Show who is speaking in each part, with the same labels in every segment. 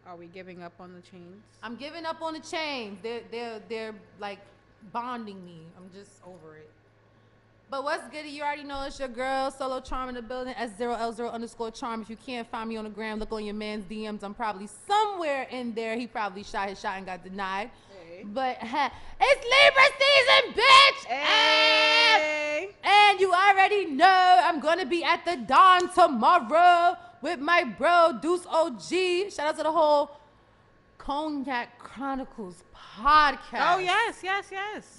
Speaker 1: Are we giving up on the chains?
Speaker 2: I'm giving up on the chains. They're like bonding me. I'm just over it. But what's good? You already know it's your girl, Solo Charm in the building, S0L0_charm. If you can't find me on the gram, look on your man's DMs. I'm probably somewhere in there. He probably shot his shot and got denied.
Speaker 1: Hey.
Speaker 2: But it's Libra season, bitch!
Speaker 1: Hey.
Speaker 2: And you already know I'm going to be at the Dawn tomorrow with my bro, Deuce OG. Shout out to the whole Cognac Chronicles podcast.
Speaker 1: Oh, yes.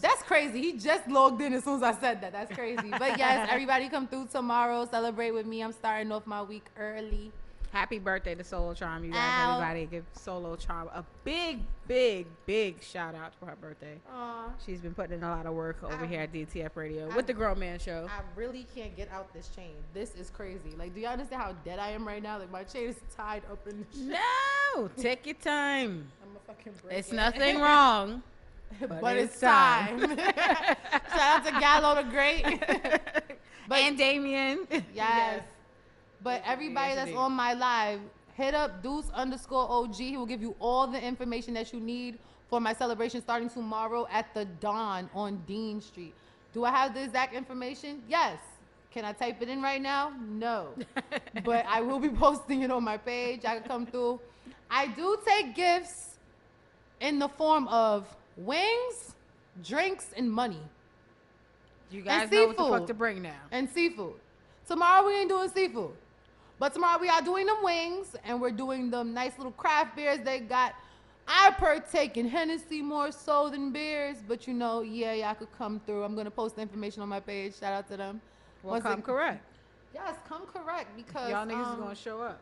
Speaker 2: That's crazy. He just logged in as soon as I said that. That's crazy. But yes, everybody come through tomorrow. Celebrate with me. I'm starting off my week early.
Speaker 1: Happy birthday to Solo Charm, you guys.
Speaker 2: Ow.
Speaker 1: Everybody give Solo Charm a big shout out for her birthday.
Speaker 2: Aww.
Speaker 1: She's been putting in a lot of work over here at DTF Radio with the Grown Man Show.
Speaker 2: I really can't get out this chain. This is crazy. Like, do you understand how dead I am right now? Like, my chain is tied up in the shit.
Speaker 1: No, take your time.
Speaker 2: I'm a fucking break.
Speaker 1: It's nothing wrong,
Speaker 2: but it's time. Shout out to Gallo the Great.
Speaker 1: And Damien.
Speaker 2: Yes. But everybody
Speaker 1: Yes,
Speaker 2: that's
Speaker 1: indeed.
Speaker 2: on my live, hit up Deuce_OG. He will give you all the information that you need for my celebration starting tomorrow at the Dawn on Dean Street. Do I have the exact information? Yes. Can I type it in right now? No. But I will be posting it on my page. I can come through. I do take gifts in the form of wings, drinks, and money.
Speaker 1: You guys
Speaker 2: And
Speaker 1: know what the
Speaker 2: seafood.
Speaker 1: fuck to bring now.
Speaker 2: And seafood. Tomorrow we ain't doing seafood. But tomorrow we are doing them wings and we're doing them nice little craft beers they got. I partake in Hennessy more so than beers, but you know, yeah, y'all could come through. I'm gonna post the information on my page. Shout out to them.
Speaker 1: Well, come correct.
Speaker 2: Yes, come correct because
Speaker 1: Y'all niggas is gonna show up.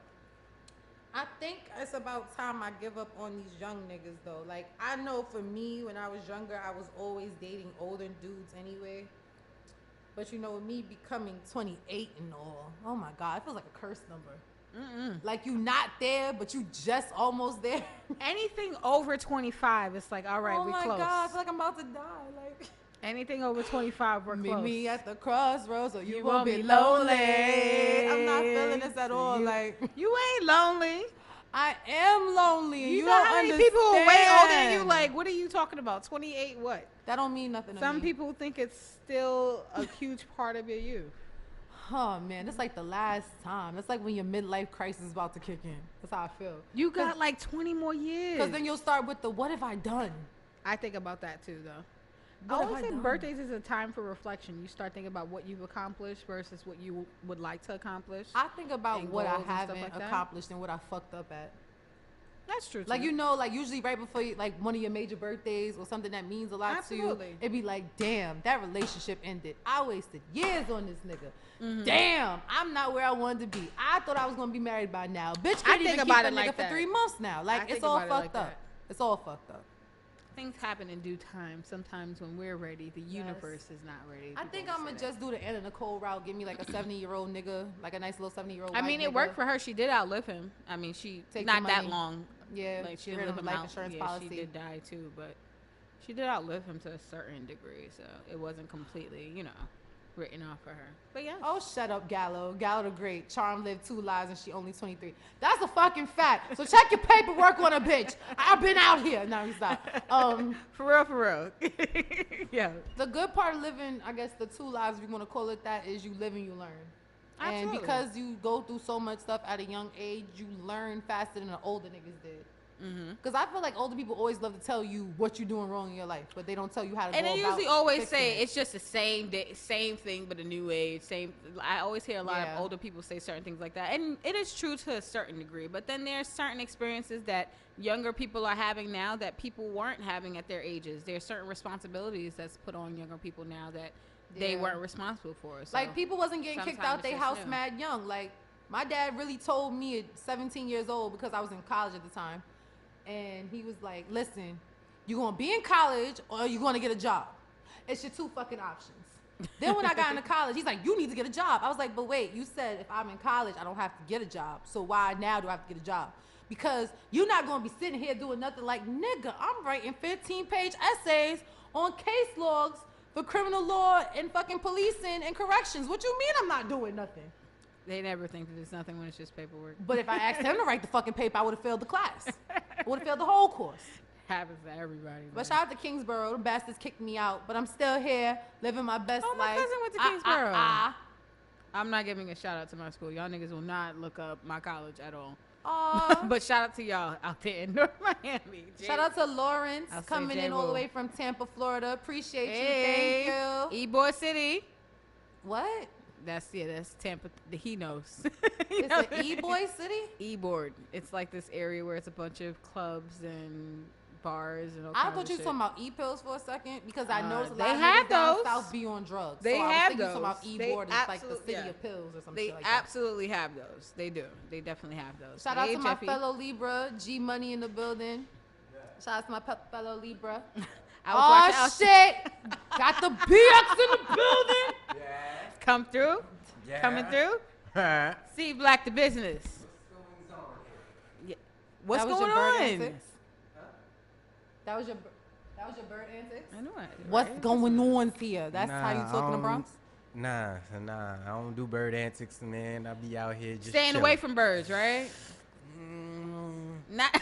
Speaker 2: I think it's about time I give up on these young niggas though. Like, I know for me when I was younger, I was always dating older dudes anyway. But you know, with me becoming 28 and all, oh my God, it feels like a cursed number. Like you not there, but you just almost there.
Speaker 1: Anything over 25, it's like, all right,
Speaker 2: Oh
Speaker 1: we
Speaker 2: my
Speaker 1: close.
Speaker 2: God, I feel like I'm about to die. Like,
Speaker 1: Anything over 25, we're
Speaker 2: meet
Speaker 1: close.
Speaker 2: me at the crossroads, so you,
Speaker 1: You
Speaker 2: won't
Speaker 1: won't
Speaker 2: be
Speaker 1: be
Speaker 2: lonely.
Speaker 1: lonely.
Speaker 2: I'm not feeling this at all. Like,
Speaker 1: You ain't lonely.
Speaker 2: I am lonely.
Speaker 1: You know
Speaker 2: don't
Speaker 1: how many
Speaker 2: understand.
Speaker 1: people are way older than you? Like, what are you talking about? 28 what?
Speaker 2: That don't mean nothing to
Speaker 1: Some
Speaker 2: me.
Speaker 1: people think it's still a huge part of your youth.
Speaker 2: Oh man, that's like the last time. That's like when your midlife crisis is about to kick in. That's how I feel.
Speaker 1: You got like 20 more years.
Speaker 2: Because then you'll start with the what have I done?
Speaker 1: I think about that too, though.
Speaker 2: What
Speaker 1: I
Speaker 2: have
Speaker 1: always
Speaker 2: I
Speaker 1: say
Speaker 2: done?
Speaker 1: birthdays is a time for reflection. You start thinking about what you've accomplished versus what you would like to accomplish.
Speaker 2: I think about
Speaker 1: And
Speaker 2: what I
Speaker 1: goals and stuff
Speaker 2: haven't
Speaker 1: like that.
Speaker 2: accomplished and what I fucked up at.
Speaker 1: That's true.
Speaker 2: Like,
Speaker 1: too.
Speaker 2: you know, like usually right before you, like one of your major birthdays or something that means a lot to you,
Speaker 1: Absolutely.
Speaker 2: it'd be like, damn, that relationship ended. I wasted years on this nigga.
Speaker 1: Mm-hmm.
Speaker 2: Damn, I'm not where I wanted to be. I thought I was gonna be married by now. Bitch
Speaker 1: I
Speaker 2: can't
Speaker 1: think
Speaker 2: even keep
Speaker 1: about
Speaker 2: a
Speaker 1: it
Speaker 2: nigga
Speaker 1: like
Speaker 2: for
Speaker 1: that.
Speaker 2: 3 months now.
Speaker 1: I
Speaker 2: Like,
Speaker 1: think
Speaker 2: it's all
Speaker 1: about it like
Speaker 2: fucked up.
Speaker 1: that.
Speaker 2: It's all fucked up.
Speaker 1: Things happen in due time. Sometimes when we're ready, the universe is not ready.
Speaker 2: I
Speaker 1: People
Speaker 2: think
Speaker 1: always
Speaker 2: I'm gonna
Speaker 1: say that.
Speaker 2: just do the Anna Nicole route. Give me like a 70-year-old nigga, like a nice little 70-year-old.
Speaker 1: I mean, it worked for her. She did outlive him. I mean, she
Speaker 2: Take the
Speaker 1: not that
Speaker 2: money.
Speaker 1: long.
Speaker 2: Yeah,
Speaker 1: Like she
Speaker 2: get
Speaker 1: didn't
Speaker 2: rid
Speaker 1: live
Speaker 2: of
Speaker 1: him
Speaker 2: life
Speaker 1: out.
Speaker 2: insurance
Speaker 1: Yeah,
Speaker 2: policy.
Speaker 1: she did die too, but she did outlive him to a certain degree. So it wasn't completely, written off for her. But yeah.
Speaker 2: Oh, shut up, Gallo. Gallo the Great. Charm lived 2 lives and she only 23. That's a fucking fact. So check your paperwork on a bitch. I've been out here. No, he's not.
Speaker 1: For real. Yeah.
Speaker 2: The good part of living, I guess the 2 lives, if you want to call it that, is you live and you learn.
Speaker 1: Absolutely.
Speaker 2: And because you go through so much stuff at a young age, you learn faster than the older niggas did. Because I feel like older people always love to tell you what you're doing wrong in your life, but they don't tell you how to
Speaker 1: And
Speaker 2: go
Speaker 1: they
Speaker 2: about
Speaker 1: usually always
Speaker 2: fixing
Speaker 1: say
Speaker 2: it.
Speaker 1: it's just the same thing, but a new age. I always hear a lot
Speaker 2: Yeah.
Speaker 1: of older people say certain things like that, and it is true to a certain degree. But then there's certain experiences that younger people are having now that people weren't having at their ages. There's certain responsibilities that's put on younger people now that they
Speaker 2: Yeah.
Speaker 1: weren't responsible for. So
Speaker 2: Like, people wasn't getting kicked out
Speaker 1: sometimes
Speaker 2: their
Speaker 1: it's
Speaker 2: house
Speaker 1: just new.
Speaker 2: mad young. Like, my dad really told me at 17 years old, because I was in college at the time, and he was like, listen, you're going to be in college or you're going to get a job. It's your 2 fucking options. Then when I got into college, he's like, you need to get a job. I was like, but wait, you said if I'm in college, I don't have to get a job. So why now do I have to get a job? Because you're not going to be sitting here doing nothing like, nigga, I'm writing 15-page essays on case logs for criminal law and fucking policing and corrections. What you mean I'm not doing nothing?
Speaker 1: They never think that it's nothing when it's just paperwork.
Speaker 2: But if I asked him to write the fucking paper, I would have failed the class. I would have failed the whole course.
Speaker 1: Happens to everybody.
Speaker 2: But shout out to Kingsborough. The bastards kicked me out, but I'm still here living my best
Speaker 1: Oh, my
Speaker 2: life.
Speaker 1: cousin went to Kingsborough. I'm not giving a shout out to my school. Y'all niggas will not look up my college at all. But shout out to y'all out there in North Miami.
Speaker 2: Shout out to Lawrence coming in all the way from Tampa, Florida. Appreciate you. Thank you.
Speaker 1: E-Boy City.
Speaker 2: What?
Speaker 1: That's Tampa. He knows.
Speaker 2: It's an E-Boy City?
Speaker 1: E-Board. It's like this area where it's a bunch of clubs and bars and all
Speaker 2: I
Speaker 1: kinds
Speaker 2: thought
Speaker 1: of
Speaker 2: you were
Speaker 1: shit.
Speaker 2: talking about E-pills for a second because I noticed a
Speaker 1: They
Speaker 2: lot of
Speaker 1: have
Speaker 2: niggas down
Speaker 1: those.
Speaker 2: south be on drugs.
Speaker 1: They
Speaker 2: so I
Speaker 1: have
Speaker 2: was thinking
Speaker 1: those.
Speaker 2: you talking about E-Board
Speaker 1: They
Speaker 2: is like the
Speaker 1: absolutely-
Speaker 2: city
Speaker 1: yeah.
Speaker 2: of pills or something
Speaker 1: They
Speaker 2: like that.
Speaker 1: absolutely have those. They do. They definitely have those.
Speaker 2: Shout out
Speaker 1: Hey,
Speaker 2: to my
Speaker 1: Jeffy.
Speaker 2: fellow Libra, G Money in the building. Shout out to my fellow Libra.
Speaker 1: I was
Speaker 2: shit! Got the BX in the building.
Speaker 1: Come through.
Speaker 3: Yeah.
Speaker 1: Coming through. See Black the business. Yeah. What's
Speaker 2: That was
Speaker 1: going
Speaker 2: your bird
Speaker 1: on?
Speaker 2: antics? That was your bird antics?
Speaker 1: I know it.
Speaker 2: What's
Speaker 1: right?
Speaker 2: going on here? That's how you talk in the Bronx?
Speaker 3: Nah. I don't do bird antics, man. I be out here just
Speaker 1: Staying away from birds, right? Not.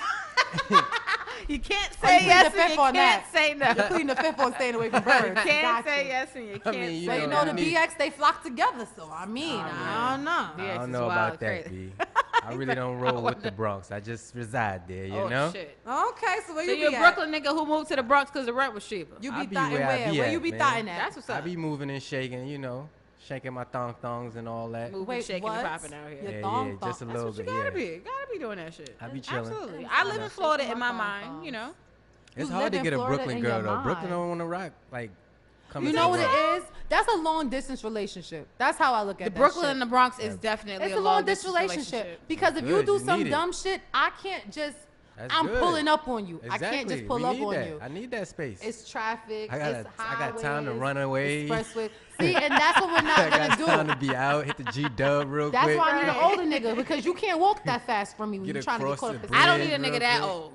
Speaker 1: You can't
Speaker 2: Oh,
Speaker 1: say
Speaker 2: you
Speaker 1: yes
Speaker 2: plead the
Speaker 1: and
Speaker 2: fifth
Speaker 1: you
Speaker 2: on
Speaker 1: can't
Speaker 2: that.
Speaker 1: say no.
Speaker 2: You're pleading the fifth on staying away from birds.
Speaker 1: You can't
Speaker 2: Gotcha.
Speaker 1: say yes and you can't
Speaker 3: mean, you
Speaker 2: So
Speaker 1: say
Speaker 2: you
Speaker 3: know,
Speaker 2: know
Speaker 1: no.
Speaker 2: the BX, they flock together. So I mean, I don't know.
Speaker 1: BX
Speaker 3: I don't
Speaker 1: is
Speaker 3: know
Speaker 1: wild,
Speaker 3: about that,
Speaker 1: crazy.
Speaker 3: B. I really don't roll with the Bronx. I just reside there, you know?
Speaker 1: Shit.
Speaker 2: Okay, so where
Speaker 1: So
Speaker 2: you
Speaker 1: you're
Speaker 2: be
Speaker 1: a
Speaker 2: at?
Speaker 1: Brooklyn nigga who moved to the Bronx because the rent was cheaper.
Speaker 2: You
Speaker 3: I
Speaker 2: be
Speaker 3: be
Speaker 2: thotting
Speaker 3: where I
Speaker 2: where?
Speaker 3: be
Speaker 2: Where
Speaker 3: at,
Speaker 2: you be
Speaker 3: man.
Speaker 2: thotting at?
Speaker 1: That's what's
Speaker 3: I
Speaker 1: up.
Speaker 3: be moving and shaking, you know, shaking my thongs and all that.
Speaker 1: Moving,
Speaker 2: Wait,
Speaker 1: shaking,
Speaker 2: what?
Speaker 1: and popping out here.
Speaker 2: Your
Speaker 3: Yeah,
Speaker 2: thong
Speaker 3: yeah, just a
Speaker 2: thong.
Speaker 1: That's
Speaker 3: little
Speaker 1: what you
Speaker 3: bit,
Speaker 1: gotta
Speaker 3: yeah.
Speaker 1: be. Gotta be doing that shit.
Speaker 3: I be chilling.
Speaker 1: Absolutely.
Speaker 2: Yeah,
Speaker 1: I live
Speaker 2: I'm
Speaker 1: in Florida
Speaker 2: shaking
Speaker 1: in
Speaker 2: my
Speaker 1: my mind,
Speaker 2: thong
Speaker 1: you know.
Speaker 2: thongs.
Speaker 3: It's
Speaker 2: You
Speaker 3: hard
Speaker 2: live
Speaker 3: to
Speaker 2: in
Speaker 3: get a
Speaker 2: Florida
Speaker 3: Brooklyn
Speaker 2: in
Speaker 3: girl,
Speaker 2: your
Speaker 3: though.
Speaker 2: mind.
Speaker 3: Brooklyn don't want to rock, like, come
Speaker 2: You
Speaker 3: to
Speaker 2: know what
Speaker 3: Bronx.
Speaker 2: it is? That's a long distance relationship. That's how I look at
Speaker 1: The
Speaker 2: that
Speaker 1: Brooklyn
Speaker 2: shit.
Speaker 1: and the Bronx is definitely
Speaker 2: It's
Speaker 1: a
Speaker 2: a long distance relationship. Because if you
Speaker 3: Good,
Speaker 2: do
Speaker 3: you
Speaker 2: some
Speaker 3: need it.
Speaker 2: dumb shit, I can't just.
Speaker 3: That's
Speaker 2: I'm
Speaker 3: good.
Speaker 2: pulling up on you.
Speaker 3: Exactly.
Speaker 2: I can't just pull
Speaker 3: We
Speaker 2: up
Speaker 3: need
Speaker 2: on
Speaker 3: that.
Speaker 2: you.
Speaker 3: I need that space.
Speaker 2: It's traffic.
Speaker 3: I got
Speaker 2: it's
Speaker 3: time to
Speaker 2: highways,
Speaker 3: run away.
Speaker 2: Expressway. See, and that's what we're
Speaker 3: I
Speaker 2: not
Speaker 3: got
Speaker 2: gonna do.
Speaker 3: time to be out, hit the G-dub real
Speaker 2: That's
Speaker 3: quick.
Speaker 2: why I need an older nigga because you can't walk that fast from me when
Speaker 3: Get
Speaker 2: you're trying to get
Speaker 3: across
Speaker 2: caught
Speaker 3: the
Speaker 2: up. in
Speaker 1: I don't
Speaker 3: bridge
Speaker 1: need a
Speaker 3: real
Speaker 1: nigga that
Speaker 3: quick.
Speaker 1: old.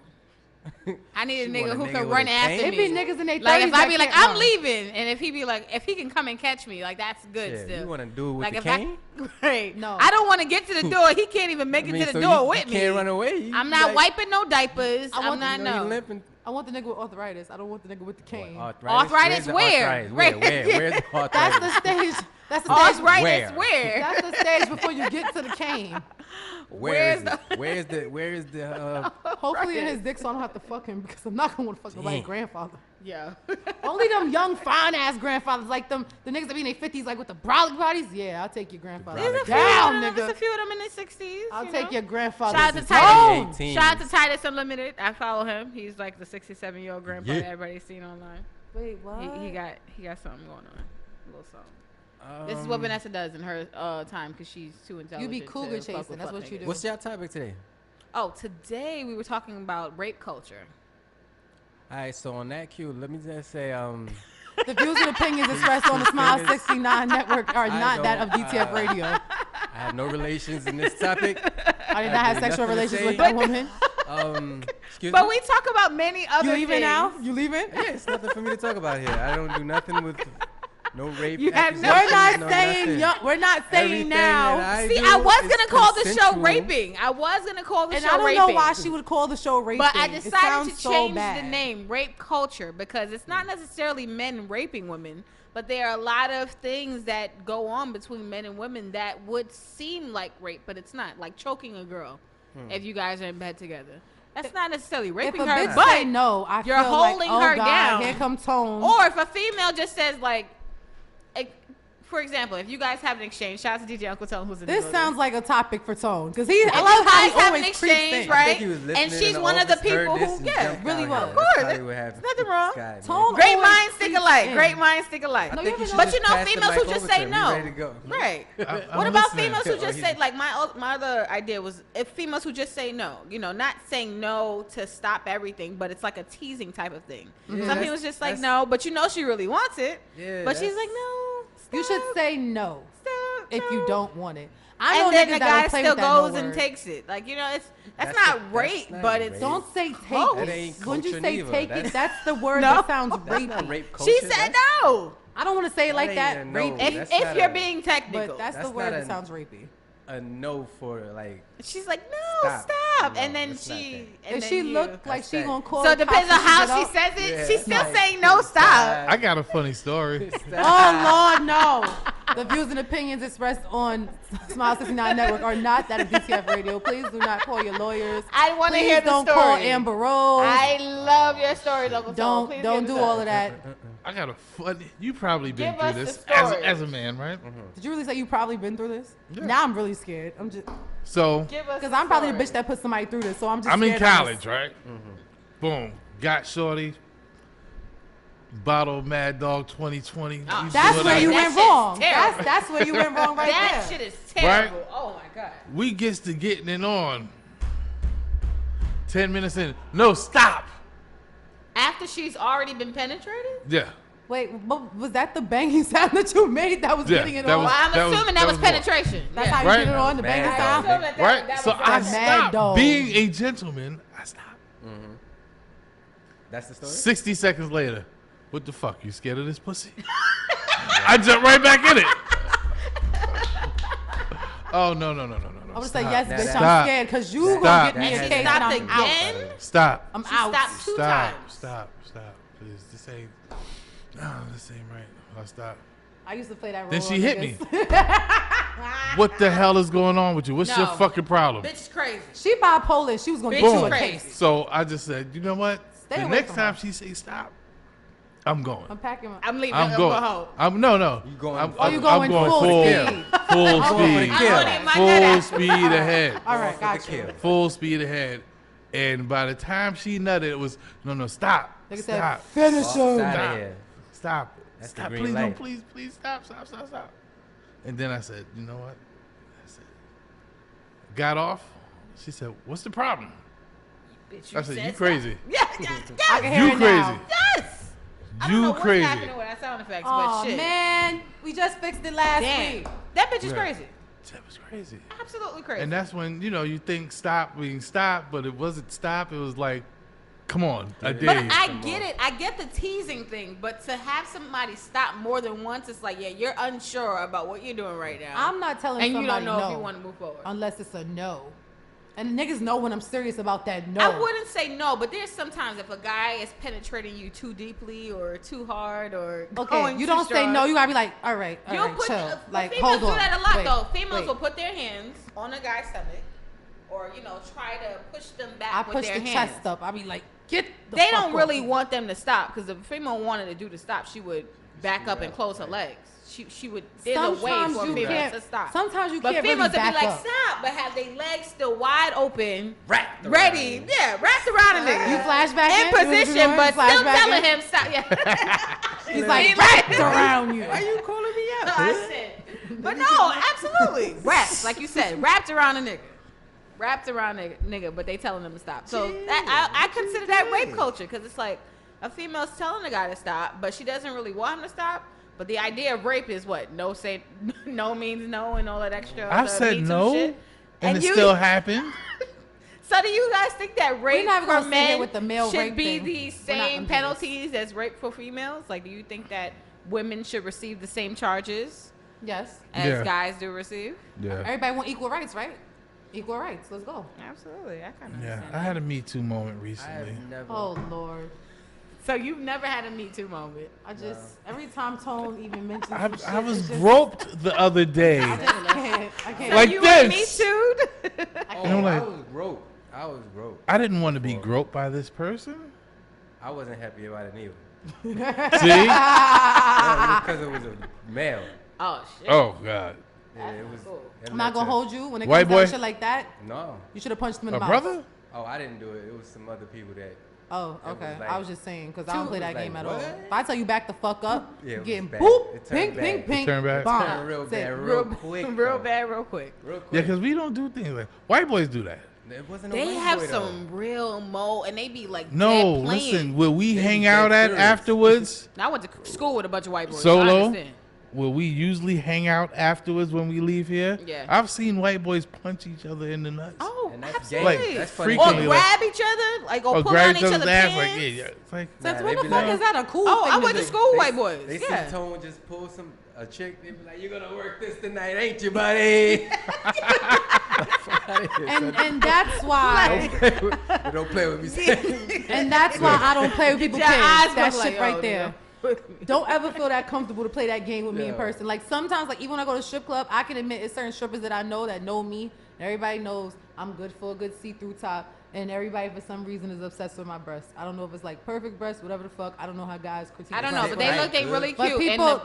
Speaker 1: I need a
Speaker 3: She
Speaker 1: nigga
Speaker 3: want a
Speaker 1: who
Speaker 3: nigga
Speaker 1: can
Speaker 3: with
Speaker 1: run
Speaker 3: a
Speaker 1: after
Speaker 3: cane?
Speaker 2: It be
Speaker 1: me.
Speaker 2: niggas in their 30s.
Speaker 1: Like if I be
Speaker 2: that
Speaker 1: like,
Speaker 2: can't
Speaker 1: I'm
Speaker 2: run.
Speaker 1: leaving, and if he be like, if he can come and catch me, like that's good
Speaker 3: Yeah,
Speaker 1: still.
Speaker 3: you want to do it with
Speaker 1: like
Speaker 3: the
Speaker 1: if
Speaker 3: cane?
Speaker 1: right?
Speaker 2: No.
Speaker 1: I don't want to get to the door. He can't even make it to the
Speaker 3: so
Speaker 1: door
Speaker 3: you
Speaker 1: with me.
Speaker 3: can't run away. You
Speaker 1: I'm
Speaker 3: be
Speaker 1: not
Speaker 3: like,
Speaker 1: wiping no diapers.
Speaker 2: I want
Speaker 1: I'm
Speaker 2: to
Speaker 1: not
Speaker 3: you
Speaker 1: no.
Speaker 3: limping.
Speaker 2: I want the nigga with arthritis. I don't want the nigga with the cane.
Speaker 1: Arthritis
Speaker 3: Where's the
Speaker 1: where?
Speaker 3: arthritis? Where? Where's the arthritis?
Speaker 2: That's the stage. That's the stage.
Speaker 1: Arthritis
Speaker 3: Where?
Speaker 1: where?
Speaker 2: That's the stage before you get to the cane.
Speaker 3: Where's
Speaker 1: Where's
Speaker 3: the where's the
Speaker 2: Hopefully in his dick, so I don't have to fuck him because I'm not gonna want to fuck nobody's
Speaker 3: Damn.
Speaker 2: grandfather.
Speaker 1: Yeah.
Speaker 2: Only them young, fine ass grandfathers like them, the niggas that be in their 50s, like with the brolic bodies. Yeah, I'll take your grandfather.
Speaker 3: brolic
Speaker 1: There's a few
Speaker 2: Down,
Speaker 1: of them. There's a
Speaker 2: nigga.
Speaker 1: few of them in their 60s.
Speaker 2: I'll
Speaker 1: you
Speaker 2: take
Speaker 1: know?
Speaker 2: your grandfather.
Speaker 1: Shout out to
Speaker 3: This is
Speaker 1: Titus.
Speaker 3: 18.
Speaker 1: Shout out to Titus Unlimited. I follow him. He's like the 67-year-old grandpa
Speaker 3: Yeah.
Speaker 1: that everybody's seen online.
Speaker 2: Wait, what?
Speaker 1: He got something going on. A little something. This is what Vanessa does in her time because she's too intelligent.
Speaker 2: You be cougar
Speaker 1: to fuck
Speaker 2: chasing.
Speaker 1: with
Speaker 2: That's
Speaker 1: fuck
Speaker 2: what you
Speaker 1: niggas.
Speaker 2: do.
Speaker 3: What's your topic today?
Speaker 1: Oh, today we were talking about rape culture.
Speaker 3: All right, so on that cue, let me just say,
Speaker 2: The views and opinions expressed on the Smile 69 network are not that of DTF Radio.
Speaker 3: I have no relations in this topic.
Speaker 2: I did not have
Speaker 3: really
Speaker 2: sexual
Speaker 3: nothing to
Speaker 2: relations
Speaker 3: say.
Speaker 2: with that woman.
Speaker 3: Excuse
Speaker 1: But
Speaker 3: me.
Speaker 1: we talk about many other
Speaker 2: You leaving
Speaker 1: things.
Speaker 2: now? You leaving?
Speaker 3: Yeah, it's nothing for me to talk about here. I don't do nothing with no rape.
Speaker 1: You have no-
Speaker 2: We're not
Speaker 3: no
Speaker 2: saying
Speaker 3: nothing.
Speaker 2: young, we're not saying
Speaker 3: Everything
Speaker 2: now.
Speaker 3: that
Speaker 1: See,
Speaker 3: do
Speaker 1: I was
Speaker 3: is
Speaker 1: gonna call the show
Speaker 3: consensual.
Speaker 1: raping. I was gonna call the
Speaker 2: And
Speaker 1: show
Speaker 2: I don't
Speaker 1: raping.
Speaker 2: know why she would call the show raping.
Speaker 1: But I
Speaker 2: It
Speaker 1: decided
Speaker 2: sounds
Speaker 1: to
Speaker 2: so
Speaker 1: change
Speaker 2: bad.
Speaker 1: the name, rape culture, because it's not necessarily men raping women, but there are a lot of things that go on between men and women that would seem like rape, but it's not. Like choking a girl if you guys are in bed together. That's not necessarily
Speaker 2: If
Speaker 1: raping
Speaker 2: a
Speaker 1: her,
Speaker 2: bitch
Speaker 1: but
Speaker 2: say no, I
Speaker 1: you're
Speaker 2: feel like,
Speaker 1: holding
Speaker 2: oh
Speaker 1: her
Speaker 2: God,
Speaker 1: down.
Speaker 2: Here come Tone.
Speaker 1: or if a female just says like, for example, if you guys have an exchange, shout out to DJ UncleTone who's in
Speaker 2: This
Speaker 1: the building.
Speaker 2: sounds like a topic for Tone because I
Speaker 1: If
Speaker 2: love
Speaker 1: you
Speaker 2: how
Speaker 1: guys
Speaker 2: he
Speaker 1: have an
Speaker 2: always creeps
Speaker 1: exchange,
Speaker 2: in.
Speaker 1: right?
Speaker 3: I think he was listening
Speaker 1: And she's
Speaker 3: in the
Speaker 1: one of the
Speaker 3: office, heard
Speaker 1: people
Speaker 3: this,
Speaker 1: who,
Speaker 3: and
Speaker 1: yeah,
Speaker 3: jumped
Speaker 2: really
Speaker 3: out
Speaker 2: was.
Speaker 3: here.
Speaker 2: Of
Speaker 1: course.
Speaker 3: That's probably what happened.
Speaker 1: Nothing wrong.
Speaker 3: This guy, man.
Speaker 2: Tone
Speaker 1: Great
Speaker 2: always
Speaker 1: minds think
Speaker 2: creeps
Speaker 1: alike.
Speaker 2: in.
Speaker 1: Great minds think alike.
Speaker 2: No,
Speaker 3: I
Speaker 2: you
Speaker 3: think you
Speaker 2: ever
Speaker 3: should
Speaker 1: But
Speaker 3: just
Speaker 1: you know,
Speaker 3: pass the
Speaker 1: females
Speaker 3: mic
Speaker 1: who just
Speaker 3: over
Speaker 1: say
Speaker 3: to him.
Speaker 1: no.
Speaker 3: He ready to go.
Speaker 1: Right.
Speaker 4: I'm
Speaker 1: What about
Speaker 4: listening.
Speaker 1: females who
Speaker 3: Oh,
Speaker 1: just
Speaker 3: he's-
Speaker 1: say, like, my other idea was if females who just say no, you know, not saying no to stop everything, but it's like a teasing type of thing. Some
Speaker 3: that's-
Speaker 1: people's just like,
Speaker 3: that's-
Speaker 1: no, but you know she really wants it.
Speaker 3: Yeah,
Speaker 1: But she's
Speaker 3: that's-
Speaker 1: like, no, stop,
Speaker 2: You should say no
Speaker 1: stop,
Speaker 2: if you
Speaker 1: no.
Speaker 2: don't want it. I know
Speaker 1: And then
Speaker 2: niggas
Speaker 1: the
Speaker 2: that'll
Speaker 1: guy
Speaker 2: play
Speaker 1: still
Speaker 2: with that no
Speaker 1: goes and
Speaker 2: word.
Speaker 1: takes it. Like, you know, that's
Speaker 3: That's
Speaker 1: not
Speaker 3: the-
Speaker 1: rape,
Speaker 3: that's not
Speaker 1: but it's
Speaker 3: rape.
Speaker 2: Don't say take
Speaker 1: Close.
Speaker 2: it.
Speaker 3: That ain't
Speaker 2: When you
Speaker 3: culture
Speaker 2: say
Speaker 3: neither.
Speaker 2: take it,
Speaker 3: That's-
Speaker 2: that's the word
Speaker 1: No.
Speaker 2: that sounds
Speaker 3: That's
Speaker 2: rapey.
Speaker 3: not rape culture.
Speaker 1: She said no.
Speaker 2: I don't want to say it like
Speaker 3: That
Speaker 2: that.
Speaker 3: ain't a no.
Speaker 2: Rapey.
Speaker 3: That's
Speaker 1: If
Speaker 3: not
Speaker 1: you're
Speaker 3: a-
Speaker 1: being technical.
Speaker 2: But that's the
Speaker 3: That's
Speaker 2: word
Speaker 3: not
Speaker 2: that
Speaker 3: a-
Speaker 2: sounds rapey.
Speaker 3: a no for like.
Speaker 1: She's like, no, stop.
Speaker 3: No,
Speaker 1: and then
Speaker 3: it's not
Speaker 1: she,
Speaker 3: that.
Speaker 2: And she looked like she gonna call.
Speaker 1: So it depends on how she says it. She's still saying no, stop.
Speaker 4: I got a funny story.
Speaker 2: Oh Lord, no. The views and opinions expressed on Smile 69 Network are not that of DTF Radio. Please do not call your lawyers.
Speaker 1: I want to hear the
Speaker 2: don't
Speaker 1: story.
Speaker 2: call Amber Rose.
Speaker 1: I love your stories, Uncle Tom. Please
Speaker 2: Don't
Speaker 1: give
Speaker 2: do
Speaker 1: us
Speaker 2: all of that.
Speaker 4: I got a funny. You probably been
Speaker 1: Give
Speaker 4: through
Speaker 1: us the
Speaker 4: this
Speaker 1: story.
Speaker 4: as a man, right?
Speaker 2: Did you really say you probably been through this?
Speaker 4: Yeah.
Speaker 2: Now I'm really scared. I'm just
Speaker 4: So
Speaker 1: Give us
Speaker 2: because
Speaker 1: the
Speaker 2: I'm probably the
Speaker 1: story.
Speaker 2: bitch that put somebody through this. So I'm just.
Speaker 4: I'm in
Speaker 2: scared of this.
Speaker 4: college, right? Boom, got shorty. Bottle of Mad Dog 2020.
Speaker 1: Oh,
Speaker 4: Used to
Speaker 2: That's
Speaker 4: go
Speaker 2: where
Speaker 4: down-
Speaker 2: you
Speaker 1: That
Speaker 2: went
Speaker 1: shit's
Speaker 2: wrong.
Speaker 1: terrible.
Speaker 2: That's where you went wrong right
Speaker 1: That
Speaker 2: there.
Speaker 1: shit is terrible.
Speaker 4: Right?
Speaker 1: Oh my god.
Speaker 4: We gets to getting it on. 10 minutes in. No, stop.
Speaker 1: After she's already been penetrated?
Speaker 4: Yeah.
Speaker 2: Wait, but was that the banging sound that you made that was
Speaker 4: Yeah,
Speaker 2: getting it
Speaker 4: that
Speaker 2: on?
Speaker 1: Well, I'm
Speaker 4: That was-
Speaker 1: assuming
Speaker 4: that
Speaker 1: that was
Speaker 4: was more.
Speaker 1: penetration.
Speaker 2: That's
Speaker 1: Yeah.
Speaker 2: how you
Speaker 4: Right?
Speaker 2: get it on the banging
Speaker 3: Mad
Speaker 2: sound.
Speaker 3: dog.
Speaker 1: That-
Speaker 4: Right?
Speaker 1: that
Speaker 4: So
Speaker 1: was
Speaker 4: I
Speaker 2: Mad
Speaker 4: stopped
Speaker 2: Dog.
Speaker 4: being a gentleman. I stopped.
Speaker 3: That's the story.
Speaker 4: 60 seconds later. What the fuck? You scared of this pussy? I jumped right back in it. Oh, no.
Speaker 2: I'm gonna say yes,
Speaker 3: Now
Speaker 2: bitch.
Speaker 3: that-
Speaker 2: I'm scared because you
Speaker 4: Stop.
Speaker 2: gonna get me
Speaker 3: That
Speaker 2: a
Speaker 3: has
Speaker 2: case and
Speaker 1: stopped
Speaker 2: I'm out.
Speaker 1: again?
Speaker 4: Stop.
Speaker 2: I'm
Speaker 1: She
Speaker 2: out.
Speaker 1: stopped two
Speaker 4: Stop.
Speaker 1: times.
Speaker 4: Stop. Please. This ain't. No, this ain't right. I'll stop.
Speaker 2: I used to play that role.
Speaker 4: Then she
Speaker 2: on
Speaker 4: hit
Speaker 2: niggas.
Speaker 4: me. What the hell is going on with you? What's your
Speaker 1: No.
Speaker 4: fucking problem?
Speaker 1: Bitch is crazy.
Speaker 2: She bipolar. She was gonna
Speaker 1: Bitch,
Speaker 2: get
Speaker 1: you
Speaker 2: you a
Speaker 1: crazy.
Speaker 2: case.
Speaker 4: So I just said, you know what?
Speaker 2: Stay
Speaker 4: the
Speaker 2: away
Speaker 4: next
Speaker 2: from
Speaker 4: time
Speaker 2: her.
Speaker 4: she say stop, I'm going.
Speaker 2: I'm packing my.
Speaker 1: I'm leaving.
Speaker 4: I'm
Speaker 1: I'm
Speaker 4: going.
Speaker 1: home.
Speaker 4: I'm no.
Speaker 3: You going-
Speaker 4: I'm,
Speaker 3: Oh,
Speaker 2: you
Speaker 4: I'm
Speaker 2: going
Speaker 4: going
Speaker 2: full
Speaker 4: full
Speaker 2: speed.
Speaker 4: full
Speaker 3: I'm going for the
Speaker 4: speed.
Speaker 3: kill.
Speaker 1: I'm gonna need my
Speaker 4: Full
Speaker 1: nut out.
Speaker 4: speed ahead.
Speaker 2: All right,
Speaker 3: For the
Speaker 2: gotcha.
Speaker 3: kill.
Speaker 4: Full speed ahead. And by the time she nutted, it was no, stop.
Speaker 2: Nigga said,
Speaker 4: Stop.
Speaker 2: finish
Speaker 3: Off
Speaker 2: him.
Speaker 3: side
Speaker 4: Stop.
Speaker 3: of here.
Speaker 4: Stop.
Speaker 3: That's the
Speaker 4: Stop.
Speaker 3: green
Speaker 4: Please, no,
Speaker 3: light.
Speaker 4: please, stop. And then I said, you know what? I said, got off. She said, what's the problem?
Speaker 1: Bitch,
Speaker 4: I said,
Speaker 1: said
Speaker 4: you
Speaker 1: stop.
Speaker 4: crazy.
Speaker 1: Yeah,
Speaker 2: I
Speaker 1: yes,
Speaker 2: can hear
Speaker 4: You
Speaker 2: it
Speaker 4: crazy.
Speaker 2: now.
Speaker 1: yes. I don't know
Speaker 4: You
Speaker 1: what's
Speaker 4: crazy.
Speaker 1: happening with that sound effects,
Speaker 2: Oh
Speaker 1: but shit.
Speaker 2: man, we just fixed it last
Speaker 1: Damn.
Speaker 2: week.
Speaker 1: That bitch is
Speaker 4: Yeah.
Speaker 1: crazy.
Speaker 4: That was crazy.
Speaker 1: Absolutely crazy.
Speaker 4: And that's when, you think stop being stop, but it wasn't stop. It was like, come on, I
Speaker 3: But
Speaker 4: dare
Speaker 1: But
Speaker 4: you.
Speaker 1: I get it. I get the teasing thing. But to have somebody stop more than once, it's like, yeah, you're unsure about what you're doing right now.
Speaker 2: I'm not telling
Speaker 1: and
Speaker 2: somebody
Speaker 1: you don't know
Speaker 2: no
Speaker 1: if you want to move forward.
Speaker 2: unless it's a no. And niggas know when I'm serious about that no.
Speaker 1: I wouldn't say no, but there's sometimes if a guy is penetrating you too deeply or too hard or
Speaker 2: Okay,
Speaker 1: going
Speaker 2: you
Speaker 1: too
Speaker 2: don't say
Speaker 1: strong,
Speaker 2: no. You gotta be like, all right,
Speaker 1: You'll put
Speaker 2: chill. Like,
Speaker 1: females
Speaker 2: hold on.
Speaker 1: do that a lot
Speaker 2: Wait,
Speaker 1: though. Females
Speaker 2: wait.
Speaker 1: will put their hands on a guy's stomach, or try to push them back
Speaker 2: I
Speaker 1: with
Speaker 2: push
Speaker 1: their
Speaker 2: the
Speaker 1: hands.
Speaker 2: chest up. I be like, get. The
Speaker 1: They
Speaker 2: fuck
Speaker 1: don't
Speaker 2: off.
Speaker 1: really want them to stop because if a female wanted to do the stop, she would back up and close her legs. She would. There's a way
Speaker 2: Sometimes
Speaker 1: for a
Speaker 2: you
Speaker 1: female
Speaker 2: can't-
Speaker 1: to stop.
Speaker 2: sometimes you
Speaker 1: but
Speaker 2: can't really
Speaker 1: females would
Speaker 2: back
Speaker 1: be like
Speaker 2: up.
Speaker 1: stop, but have their legs still wide open,
Speaker 3: Wrapped around
Speaker 1: ready,
Speaker 3: you.
Speaker 1: yeah, wrapped around a nigga.
Speaker 2: You flashback
Speaker 1: in
Speaker 2: in? You know what you're
Speaker 1: position,
Speaker 2: doing?
Speaker 1: but still
Speaker 2: Flashback
Speaker 1: telling
Speaker 2: in?
Speaker 1: him stop. Yeah.
Speaker 2: He's like
Speaker 1: He
Speaker 2: wrapped around you.
Speaker 3: Why you calling me out?
Speaker 1: I said, but no, absolutely. Wrapped, like you said, wrapped around a nigga. Wrapped around a nigga, but they telling them to stop. So I consider that rape culture because it's like a female's telling a guy to stop, but she doesn't really want him to stop. But the idea of rape is what? No say no means no and all that extra.
Speaker 4: I said
Speaker 1: Me Too
Speaker 4: no,
Speaker 1: shit.
Speaker 4: and it
Speaker 1: you-
Speaker 4: still happened.
Speaker 1: So do you guys think that rape
Speaker 2: not
Speaker 1: for
Speaker 2: gonna sit here
Speaker 1: men
Speaker 2: with the male
Speaker 1: should
Speaker 2: rape
Speaker 1: be
Speaker 2: thing.
Speaker 1: the
Speaker 2: We're not
Speaker 1: same
Speaker 2: gonna do this.
Speaker 1: penalties as rape for females? Like, do you think that women should receive the same charges
Speaker 2: Yes.
Speaker 1: as
Speaker 4: Yeah.
Speaker 1: guys do receive?
Speaker 4: Yeah.
Speaker 2: Everybody want equal rights, right? Equal rights. Let's go.
Speaker 1: Absolutely, I kind of
Speaker 4: Yeah.
Speaker 1: understand.
Speaker 4: I had a Me Too moment
Speaker 3: I
Speaker 4: recently.
Speaker 3: have never.
Speaker 2: Oh Lord.
Speaker 1: So you've never had a Me Too moment?
Speaker 2: I just every time Tone even mentions some shit,
Speaker 4: I was
Speaker 2: it's just-
Speaker 4: groped the other day.
Speaker 2: I can't.
Speaker 4: Like
Speaker 1: you
Speaker 4: this.
Speaker 1: were Me Too'd?
Speaker 3: Oh,
Speaker 4: And I'm like-
Speaker 3: I was groped.
Speaker 4: I didn't want to be groped by this person.
Speaker 3: I wasn't happy about it neither.
Speaker 4: See?
Speaker 3: Because it was a male.
Speaker 1: Oh shit.
Speaker 4: Oh God.
Speaker 3: Yeah, it was.
Speaker 1: cool.
Speaker 3: it
Speaker 2: I'm not
Speaker 3: led
Speaker 2: gonna
Speaker 3: to-
Speaker 2: hold you when it
Speaker 4: White
Speaker 2: comes down
Speaker 4: boy?
Speaker 2: to shit like that.
Speaker 3: No.
Speaker 2: You should have punched him in
Speaker 4: A
Speaker 2: the mouth.
Speaker 4: brother?
Speaker 3: Oh, I didn't do it. It was some other people that.
Speaker 2: Oh,
Speaker 3: It was
Speaker 2: okay.
Speaker 3: like-
Speaker 2: I was just saying because I don't play
Speaker 3: was
Speaker 2: that
Speaker 3: like,
Speaker 2: game at
Speaker 3: what?
Speaker 2: all. If I tell you back the fuck up,
Speaker 3: Yeah, it
Speaker 2: you're
Speaker 3: was
Speaker 2: getting
Speaker 3: bad.
Speaker 2: boop,
Speaker 3: It turned
Speaker 2: pink,
Speaker 3: bad.
Speaker 2: pink,
Speaker 3: It
Speaker 2: pink,
Speaker 4: turned bad?
Speaker 2: bomb.
Speaker 3: Turned real
Speaker 2: Say,
Speaker 3: bad, real quick.
Speaker 1: real
Speaker 3: though.
Speaker 1: bad, real quick.
Speaker 3: Real
Speaker 4: Yeah,
Speaker 3: quick.
Speaker 4: because we don't do things like white boys do that.
Speaker 3: It wasn't a
Speaker 1: They
Speaker 3: white
Speaker 1: have
Speaker 3: boy, though.
Speaker 1: some real mo, and they be like
Speaker 4: No,
Speaker 1: dead playing.
Speaker 4: listen. Will we
Speaker 3: They
Speaker 4: hang
Speaker 3: be
Speaker 4: out
Speaker 3: dead
Speaker 4: at
Speaker 3: serious.
Speaker 4: afterwards?
Speaker 1: Now, I went to school with a bunch of white boys. So I
Speaker 4: Solo?
Speaker 1: understand.
Speaker 4: Will we usually hang out afterwards when we leave here?
Speaker 1: Yeah.
Speaker 4: I've seen white boys punch each other in the nuts.
Speaker 1: Oh,
Speaker 3: And that's
Speaker 1: absolutely.
Speaker 3: gay. That's funny.
Speaker 1: Or
Speaker 4: Frequently, like-
Speaker 1: grab each other, like, or
Speaker 4: Or
Speaker 1: pull
Speaker 4: grab
Speaker 1: on
Speaker 4: each
Speaker 1: each
Speaker 4: other's
Speaker 1: other's
Speaker 4: ass
Speaker 1: pants.
Speaker 4: like, yeah. It's like,
Speaker 2: Since
Speaker 3: Nah,
Speaker 2: when
Speaker 3: they
Speaker 2: the
Speaker 3: be
Speaker 2: fuck
Speaker 3: like-
Speaker 2: is that a cool
Speaker 1: Oh,
Speaker 2: thing
Speaker 1: I
Speaker 2: to
Speaker 1: went to
Speaker 2: do?
Speaker 1: school with white boys.
Speaker 3: They
Speaker 1: Yeah.
Speaker 3: see Tone just pull some a chick, they be like, "You're gonna work this tonight, ain't you, buddy?"
Speaker 2: And that's why.
Speaker 3: Don't play with me.
Speaker 2: And that's why I don't play with people kids.
Speaker 1: Your eyes
Speaker 2: That
Speaker 1: look
Speaker 2: shit
Speaker 1: like,
Speaker 2: right
Speaker 1: oh,
Speaker 2: there. Don't ever feel that comfortable to play that game with me in person. Like sometimes, like even when I go to strip club, I can admit it's certain strippers that I know that know me. And everybody knows I'm good for a good see-through top. And everybody for some reason is obsessed with my breasts. I don't know if it's like perfect breasts, whatever the fuck. I don't know how guys critique.
Speaker 1: I don't know, but they
Speaker 3: Right,
Speaker 1: look they
Speaker 3: good.
Speaker 1: really
Speaker 2: But
Speaker 1: cute
Speaker 2: people,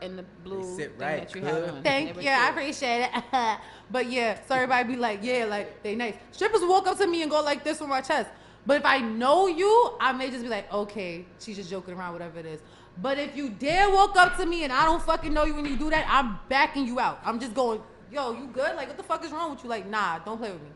Speaker 1: in the blue
Speaker 3: They sit
Speaker 1: thing
Speaker 3: right,
Speaker 1: that you
Speaker 3: good.
Speaker 1: have on.
Speaker 2: Thank
Speaker 1: They
Speaker 2: you,
Speaker 1: were
Speaker 2: I
Speaker 1: cute.
Speaker 2: appreciate it. But yeah, so everybody be like, yeah, like they nice. Strippers walk up to me and go like this on my chest. But if I know you, I may just be like, okay, she's just joking around, whatever it is. But if you dare walk up to me and I don't fucking know you when you do that, I'm backing you out. I'm just going, yo, you good? Like, what the fuck is wrong with you? Like, nah, don't play with me.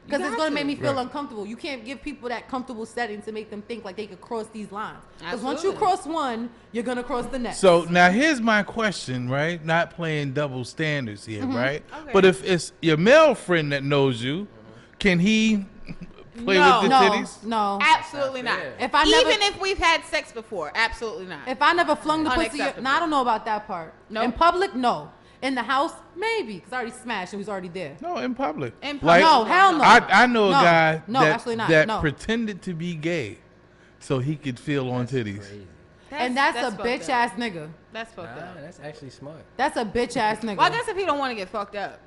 Speaker 2: Because it's going to make me feel uncomfortable. You can't give people that comfortable setting to make them think like they could cross these lines. Because once you cross one, you're going to cross the next.
Speaker 4: So now here's my question, right? Not playing double standards here, right?
Speaker 1: Okay.
Speaker 4: But if it's your male friend that knows you, can he play with the titties?
Speaker 2: No.
Speaker 1: Absolutely not.
Speaker 3: fair.
Speaker 2: If I never,
Speaker 1: Even if we've had sex before, absolutely not.
Speaker 2: if I never flung the pussy,
Speaker 1: Unacceptable.
Speaker 2: nah, I don't know about that part.
Speaker 1: Nope.
Speaker 2: In public, no. In the house, maybe. Because I already smashed and we was already there.
Speaker 4: No, in public.
Speaker 1: In
Speaker 4: Like,
Speaker 1: public,
Speaker 2: No, hell no.
Speaker 4: I know a
Speaker 2: No.
Speaker 4: guy
Speaker 2: No,
Speaker 4: that,
Speaker 2: absolutely not.
Speaker 4: that
Speaker 2: No.
Speaker 4: pretended to be gay so he could feel on titties.
Speaker 3: Crazy.
Speaker 2: And that's a
Speaker 1: fucked
Speaker 2: bitch
Speaker 1: up.
Speaker 2: ass nigga.
Speaker 1: That's fucked
Speaker 3: Nah,
Speaker 1: up.
Speaker 3: that's actually smart.
Speaker 2: That's a bitch ass nigga.
Speaker 1: Well, I guess if he don't want to get fucked up.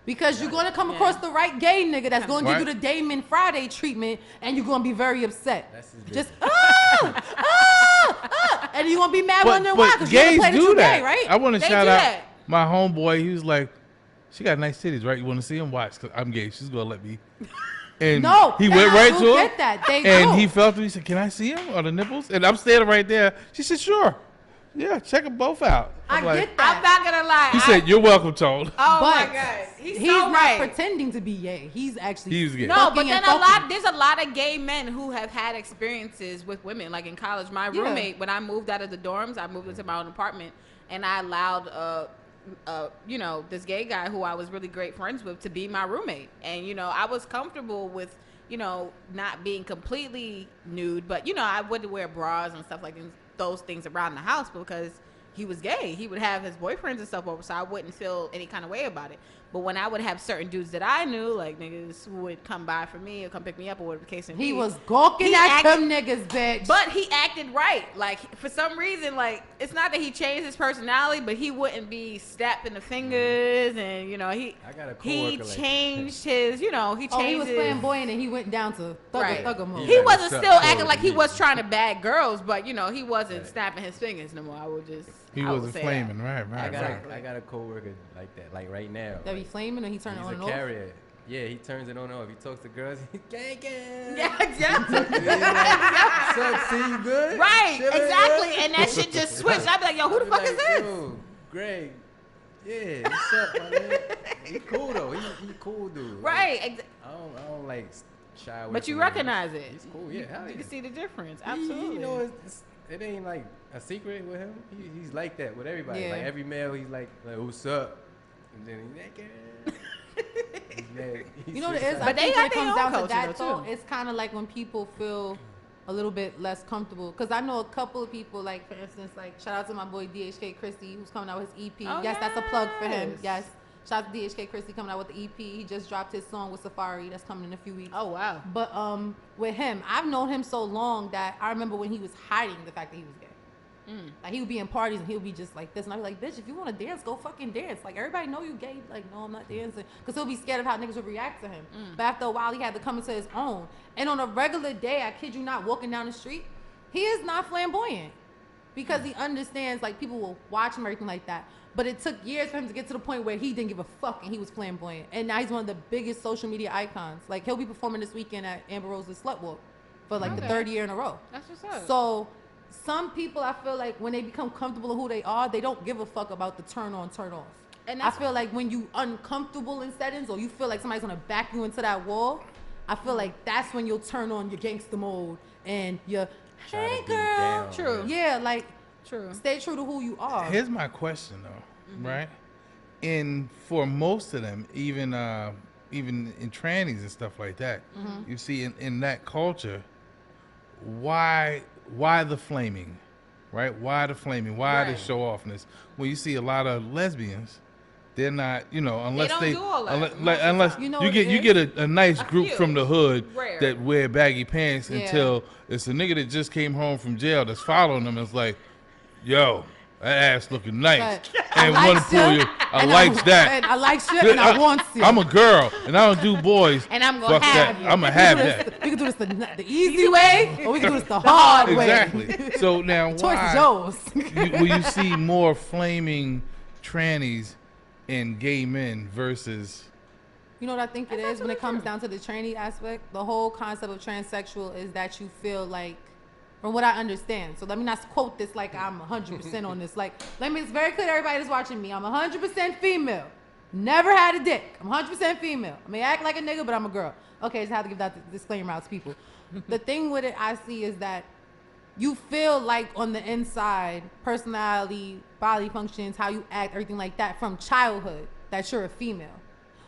Speaker 2: Because you're going to come across the right gay nigga that's going to give
Speaker 4: Right.
Speaker 2: you the Damon Friday treatment and you're going to be very upset.
Speaker 3: That's his
Speaker 2: Just, and you're going to be mad wondering why because you
Speaker 4: gays
Speaker 2: play that
Speaker 4: do
Speaker 2: you
Speaker 4: that.
Speaker 2: gay, right?
Speaker 4: I want to
Speaker 1: They
Speaker 4: shout
Speaker 1: do
Speaker 4: out
Speaker 1: that.
Speaker 4: my homeboy. He was like, she got nice titties, right? You want to see him? Watch, because I'm gay. She's going to let me. And
Speaker 2: No,
Speaker 4: he
Speaker 2: they
Speaker 4: went right
Speaker 2: do
Speaker 4: to her.
Speaker 2: get that. They
Speaker 4: And
Speaker 2: do.
Speaker 4: he felt it. He said, can I see him? Or the nipples? And I'm standing right there. She said, sure. Yeah, check them both out.
Speaker 2: I
Speaker 4: I'm like,
Speaker 2: get
Speaker 1: I'm
Speaker 2: that.
Speaker 1: not gonna lie.
Speaker 4: He said, you're welcome, Toad.
Speaker 1: "Oh
Speaker 2: But
Speaker 1: my god, he's so
Speaker 2: not
Speaker 1: right."
Speaker 2: pretending to be gay. He's actually
Speaker 4: He was gay.
Speaker 1: No,
Speaker 2: fucking
Speaker 1: but then
Speaker 2: and fucking.
Speaker 1: there's a lot of gay men who have had experiences with women. Like in college, my
Speaker 2: Yeah.
Speaker 1: roommate, when I moved out of the dorms, I moved into my own apartment, and I allowed, this gay guy who I was really great friends with to be my roommate. And, I was comfortable with, not being completely nude, but, I wouldn't wear bras and stuff like those things around the house because he was gay. He would have his boyfriends and stuff over, so I wouldn't feel any kind of way about it. But when I would have certain dudes that I knew, like niggas who would come by for me or come pick me up or whatever the case may be.
Speaker 2: He was gawking
Speaker 1: He
Speaker 2: at
Speaker 1: acted-
Speaker 2: them niggas, bitch.
Speaker 1: But he acted right. Like, for some reason, like, it's not that he changed his personality, but he wouldn't be snapping the fingers and, he
Speaker 3: I got a
Speaker 1: he
Speaker 3: coworker like
Speaker 1: changed his, he changed
Speaker 2: he was
Speaker 1: his...
Speaker 2: flamboyant and he went down to thugger mode.
Speaker 1: He
Speaker 3: Yeah,
Speaker 1: wasn't
Speaker 3: what's
Speaker 1: still
Speaker 3: up?
Speaker 1: acting like he
Speaker 3: Yeah.
Speaker 1: was trying to bag girls, but, he wasn't snapping his fingers no more.
Speaker 4: He
Speaker 1: I would
Speaker 4: wasn't
Speaker 1: say
Speaker 4: flaming,
Speaker 1: that.
Speaker 4: right.
Speaker 3: I got a coworker like that, like right now.
Speaker 2: That be flaming and he turned it
Speaker 3: He's
Speaker 2: on
Speaker 3: a
Speaker 2: and off.
Speaker 3: carrier. Yeah, he turns it on and off. He talks to girls. Gang, gang.
Speaker 1: Yeah, exactly.
Speaker 3: What's up? See you good?
Speaker 1: Right,
Speaker 3: Chillin',
Speaker 1: exactly.
Speaker 3: yeah?
Speaker 1: And that shit just switched. I'd be like, yo, who the
Speaker 3: I'd be
Speaker 1: fuck
Speaker 3: like,
Speaker 1: is this?
Speaker 3: Yo, Greg. Yeah, what's up, my man? He cool though. He cool dude.
Speaker 1: Right.
Speaker 3: I don't like shy away.
Speaker 1: But you
Speaker 3: from him.
Speaker 1: recognize it.
Speaker 3: He's cool. Yeah, hell
Speaker 1: You
Speaker 3: yeah.
Speaker 1: can see the difference.
Speaker 3: He-
Speaker 1: Absolutely.
Speaker 3: it ain't like a secret with him. He's like that with everybody.
Speaker 2: Yeah.
Speaker 3: Like every male, he's like what's up? And then he's like, he's mad.
Speaker 2: You know what it is? I
Speaker 1: But they
Speaker 2: think
Speaker 1: got
Speaker 2: when it
Speaker 1: their
Speaker 2: comes
Speaker 1: own
Speaker 2: down to
Speaker 1: culture,
Speaker 2: that,
Speaker 1: though,
Speaker 2: though,
Speaker 1: too.
Speaker 2: it's kind of like when people feel a little bit less comfortable. Because I know a couple of people, like, for instance, like, shout out to my boy DHK Christie, who's coming out with his EP.
Speaker 1: Oh,
Speaker 2: yes, that's a plug for him.
Speaker 1: yes.
Speaker 2: Yes. Shout out to DHK Christie coming out with the EP. He just dropped his song with Safari. That's coming in a few weeks.
Speaker 1: Oh, wow.
Speaker 2: But with him, I've known him so long that I remember when he was hiding the fact that he was gay. Like he would be in parties and he would be just like this, and I'd be like, "Bitch, if you want to dance, go fucking dance. Like everybody know you gay. Like, no, I'm not dancing," because he'll be scared of how niggas would react to him. But after a while, he had to come into his own. And on a regular day, I kid you not, walking down the street, he is not flamboyant because he understands like people will watch him or anything like that. But it took years for him to get to the point where he didn't give a fuck and he was flamboyant. And now he's one of the biggest social media icons. Like he'll be performing this weekend at Amber Rose's Slut Walk for like the third year in a row.
Speaker 1: That's what's up.
Speaker 2: So some people, I feel like when they become comfortable in who they are, they don't give a fuck about the turn on, turn off.
Speaker 1: And
Speaker 2: I
Speaker 1: that's-
Speaker 2: feel like when you uncomfortable in settings or you feel like somebody's gonna back you into that wall, I feel like that's when you'll turn on your gangster mode and your
Speaker 3: Try
Speaker 2: hey
Speaker 3: to be
Speaker 2: girl.
Speaker 3: down,
Speaker 1: True.
Speaker 3: man.
Speaker 2: Yeah, like
Speaker 1: True.
Speaker 2: stay true to who you are.
Speaker 4: Here's my question though, right? And for most of them, even in trannies and stuff like that, you see in that culture, why the flaming, right? Why the flaming? Why the
Speaker 1: Right.
Speaker 4: show offness? When you see a lot of lesbians, they're not, unless
Speaker 1: don't
Speaker 4: they,
Speaker 1: do all that
Speaker 4: unless,
Speaker 1: most of the
Speaker 4: unless
Speaker 1: time.
Speaker 2: You know
Speaker 4: you
Speaker 2: what
Speaker 4: get
Speaker 2: it
Speaker 4: you
Speaker 2: is?
Speaker 4: get a nice
Speaker 1: A
Speaker 4: group
Speaker 1: few.
Speaker 4: from the hood
Speaker 1: Rare.
Speaker 4: that wear baggy pants
Speaker 2: Yeah.
Speaker 4: until it's a nigga that just came home from jail that's following them. It's like, yo, that ass looking nice,
Speaker 2: But
Speaker 4: and
Speaker 2: I
Speaker 4: want
Speaker 2: likes
Speaker 4: to pull
Speaker 2: you,
Speaker 4: you. I
Speaker 2: and
Speaker 4: likes that.
Speaker 2: And I like shit, and I want you.
Speaker 4: I'm a girl, and I don't do boys.
Speaker 1: And I'm gonna
Speaker 4: Fuck
Speaker 1: have
Speaker 4: that.
Speaker 1: you.
Speaker 4: I'm gonna
Speaker 2: We
Speaker 4: have
Speaker 2: can do
Speaker 4: that.
Speaker 2: this- We can do this the easy way, or we can do this the hard way.
Speaker 4: Exactly. So now,
Speaker 2: Choice is
Speaker 4: why
Speaker 2: yours.
Speaker 4: will you see more flaming trannies in gay men versus?
Speaker 2: You know what I think it is when it comes down to the tranny aspect? The whole concept of transsexual is that you feel like, from what I understand. So let me not quote this like I'm 100% on this. Like, let me, it's very clear to everybody that's watching me. I'm 100% female. Never had a dick. I'm 100% female. I may act like a nigga, but I'm a girl. Okay, just have to give that disclaimer out to people. The thing with it I see is that you feel like on the inside, personality, body functions, how you act, everything like that from childhood, that you're a female.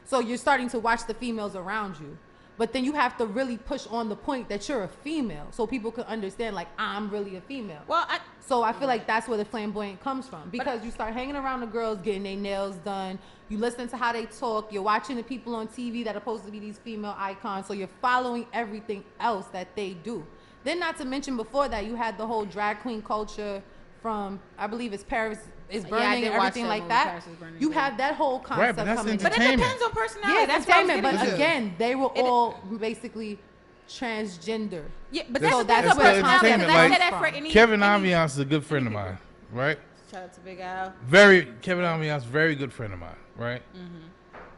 Speaker 2: So you're starting to watch the females around you. But then you have to really push on the point that you're a female so people can understand, like, I'm really a female.
Speaker 1: Well,
Speaker 2: So I feel like that's where the flamboyant comes from, because you start hanging around the girls, getting their nails done. You listen to how they talk. You're watching the people on TV that are supposed to be these female icons. So you're following everything else that they do. Then not to mention before that, you had the whole drag queen culture from, I believe it's Paris is
Speaker 1: I
Speaker 2: Burning,
Speaker 1: did
Speaker 2: and
Speaker 1: watch
Speaker 2: everything
Speaker 1: that
Speaker 2: like
Speaker 1: movie,
Speaker 2: that.
Speaker 1: Paris is Burning,
Speaker 2: You
Speaker 1: yeah.
Speaker 2: have that whole
Speaker 4: Right,
Speaker 2: concept
Speaker 4: but that's
Speaker 2: coming.
Speaker 1: but it
Speaker 4: entertainment.
Speaker 1: depends on personality.
Speaker 2: Yeah,
Speaker 1: That's what I was
Speaker 2: entertainment,
Speaker 1: getting
Speaker 2: but
Speaker 1: to.
Speaker 2: again, they were all basically transgender.
Speaker 1: Yeah, but
Speaker 4: That's-
Speaker 1: that's
Speaker 2: that's
Speaker 1: the
Speaker 2: where
Speaker 1: personality.
Speaker 4: entertainment,
Speaker 1: Because I
Speaker 4: like,
Speaker 1: said that for any.
Speaker 4: Kevin
Speaker 1: any-
Speaker 4: Ambiance is a good friend of mine, right?
Speaker 1: Shout out to Big Al.
Speaker 4: Kevin Ambiance, very good friend of mine, right?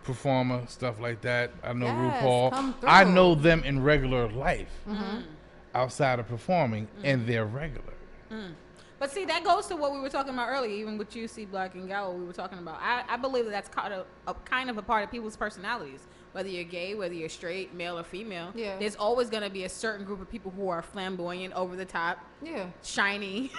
Speaker 4: Performer, stuff like that. I know
Speaker 2: Yes,
Speaker 4: RuPaul.
Speaker 2: come through.
Speaker 4: I know them in regular life, outside of performing, and they're regular.
Speaker 1: But see, that goes to what we were talking about earlier, even with you, C Black and Gal, what we were talking about. I believe that that's kind of a part of people's personalities. Whether you're gay, whether you're straight, male or female,
Speaker 2: Yeah.
Speaker 1: there's always going to be a certain group of people who are flamboyant, over the top,
Speaker 2: Yeah.
Speaker 1: shiny,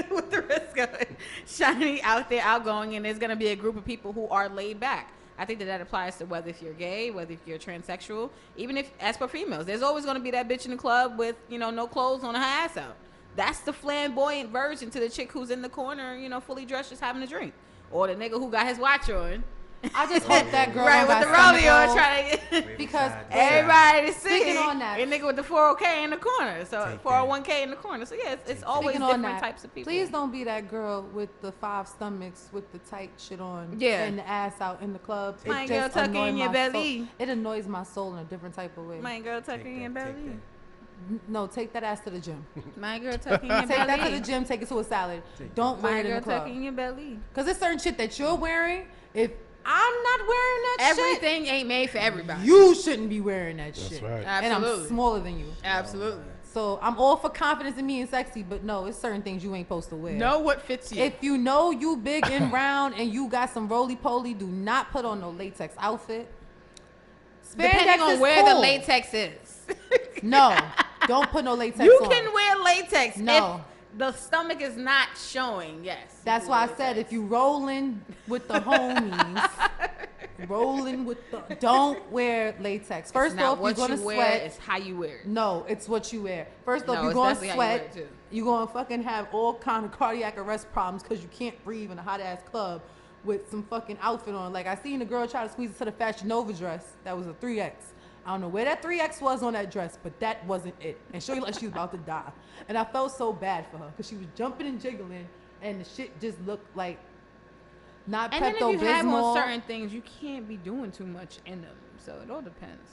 Speaker 1: with the risk of it, shiny, out there, outgoing, and there's going to be a group of people who are laid back. I think that applies to whether if you're gay, whether if you're transsexual, even if, as for females, there's always going to be that bitch in the club with, no clothes on, her ass out. That's the flamboyant version to the chick who's in the corner, fully dressed, just having a drink. Or the nigga who got his watch on.
Speaker 2: I just hope that girl
Speaker 1: Right,
Speaker 2: don't
Speaker 1: with the
Speaker 2: got
Speaker 1: rodeo
Speaker 2: stomach rolls,
Speaker 1: trying to get
Speaker 2: because
Speaker 1: everybody to see.
Speaker 2: Speaking on that.
Speaker 1: And nigga with the 401k in the corner. So
Speaker 3: Take
Speaker 1: 401k in the corner. So yeah, it's always
Speaker 2: Speaking on
Speaker 1: different
Speaker 2: that,
Speaker 1: types of people.
Speaker 2: please don't be that girl with the 5 stomachs with the tight shit on,
Speaker 1: Yeah.
Speaker 2: and the ass out in the club. It
Speaker 1: My girl,
Speaker 2: just
Speaker 1: tuck
Speaker 2: annoys
Speaker 1: in your
Speaker 2: my soul.
Speaker 1: belly.
Speaker 2: It annoys my soul in a different type of way.
Speaker 1: My girl tucking in your belly.
Speaker 2: No, take that ass to the gym.
Speaker 1: My girl tucking in your
Speaker 2: Take
Speaker 1: belly.
Speaker 2: that to the gym. Take it to a salad. Don't wear
Speaker 1: My
Speaker 2: it in
Speaker 1: girl
Speaker 2: the club.
Speaker 1: tucking in your belly.
Speaker 2: Because there's certain shit that you're wearing. If I'm not wearing that
Speaker 1: Everything ain't made for everybody.
Speaker 2: shit, you shouldn't be wearing that
Speaker 4: That's
Speaker 2: shit.
Speaker 4: right.
Speaker 2: And I'm
Speaker 1: Absolutely.
Speaker 2: smaller than you.
Speaker 1: Absolutely.
Speaker 2: So I'm all for confidence in being sexy, but no, it's certain things you ain't supposed to wear.
Speaker 1: Know what fits you.
Speaker 2: If you know you big and round and you got some roly-poly, do not put on no latex outfit.
Speaker 1: Depending
Speaker 2: Spandex
Speaker 1: on
Speaker 2: is
Speaker 1: where the
Speaker 2: cool.
Speaker 1: latex is.
Speaker 2: No, don't put no latex
Speaker 1: You
Speaker 2: on.
Speaker 1: can wear latex
Speaker 2: No.
Speaker 1: if the stomach is not showing. Yes. you
Speaker 2: That's
Speaker 1: can
Speaker 2: why I
Speaker 1: wear
Speaker 2: said
Speaker 1: latex.
Speaker 2: if you rolling with the homies, don't wear latex. First
Speaker 1: It's not
Speaker 2: off, you're
Speaker 1: what
Speaker 2: gonna
Speaker 1: you wear,
Speaker 2: sweat.
Speaker 1: it's how you wear it.
Speaker 2: No, it's what you wear. First off,
Speaker 1: No,
Speaker 2: you're
Speaker 1: it's
Speaker 2: gonna
Speaker 1: definitely how you wear
Speaker 2: sweat.
Speaker 1: it, too.
Speaker 2: You're gonna fucking have all kind of cardiac arrest problems because you can't breathe in a hot ass club with some fucking outfit on. Like I seen a girl try to squeeze into the Fashion Nova dress that was a 3X. I don't know where that 3X was on that dress, but that wasn't it. And she looked like she was about to die. And I felt so bad for her because she was jumping and jiggling, and the shit just looked like not
Speaker 1: And then if you have on
Speaker 2: Pepto-Bismol.
Speaker 1: certain things, you can't be doing too much in them. So it all depends.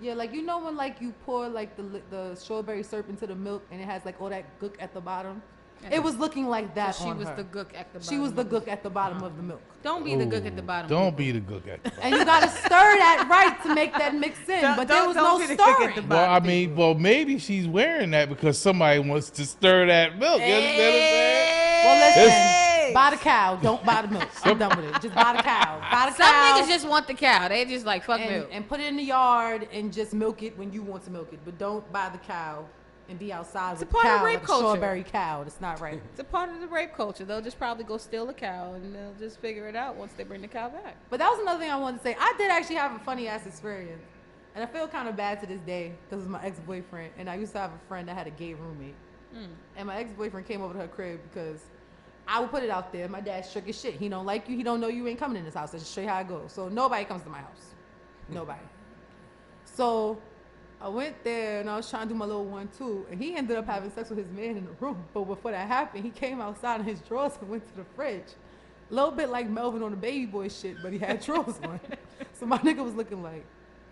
Speaker 2: Yeah, like you know when like you pour like the strawberry syrup into the milk and it has like all that gook at the bottom.
Speaker 1: Yeah.
Speaker 2: It was looking like that
Speaker 1: So she
Speaker 2: on
Speaker 1: was
Speaker 2: her.
Speaker 1: the gook at the bottom.
Speaker 2: She was the
Speaker 1: of
Speaker 2: gook at the bottom of the milk.
Speaker 1: Don't be the gook at the bottom.
Speaker 4: Don't
Speaker 1: people.
Speaker 4: be the gook at the bottom.
Speaker 2: And you gotta stir that right to make that mix in. But there was no
Speaker 1: don't be the gook at the
Speaker 2: stirring.
Speaker 4: Well, I mean, maybe she's wearing that because somebody wants to stir that milk. You understand what I'm saying?
Speaker 2: Well, listen,
Speaker 1: Hey!
Speaker 2: buy the cow, don't buy the milk. I'm done with it. Just buy the cow. Buy the
Speaker 1: Some
Speaker 2: cow.
Speaker 1: niggas just want the cow. They just like fuck milk.
Speaker 2: and put it in the yard and just milk it when you want to milk it. But don't buy the cow and be outside
Speaker 1: It's a
Speaker 2: with the
Speaker 1: part of
Speaker 2: cow,
Speaker 1: rape
Speaker 2: like a
Speaker 1: culture.
Speaker 2: strawberry cow. That's not right.
Speaker 1: It's a part of the rape culture. They'll just probably go steal a cow and they'll just figure it out once they bring the cow back.
Speaker 2: But that was another thing I wanted to say. I did actually have a funny ass experience. And I feel kind of bad to this day because it's my ex-boyfriend. And I used to have a friend that had a gay roommate. And my ex-boyfriend came over to her crib because I would put it out there. My dad's strict as shit. He don't like you. He don't know you ain't coming in this house. That's just straight how it goes. So nobody comes to my house. Nobody. So I went there and I was trying to do my little 1-2, and he ended up having sex with his man in the room. But before that happened, he came outside in his drawers and went to the fridge. A little bit like Melvin on the Baby Boy shit, but he had drawers on. So my nigga was looking like,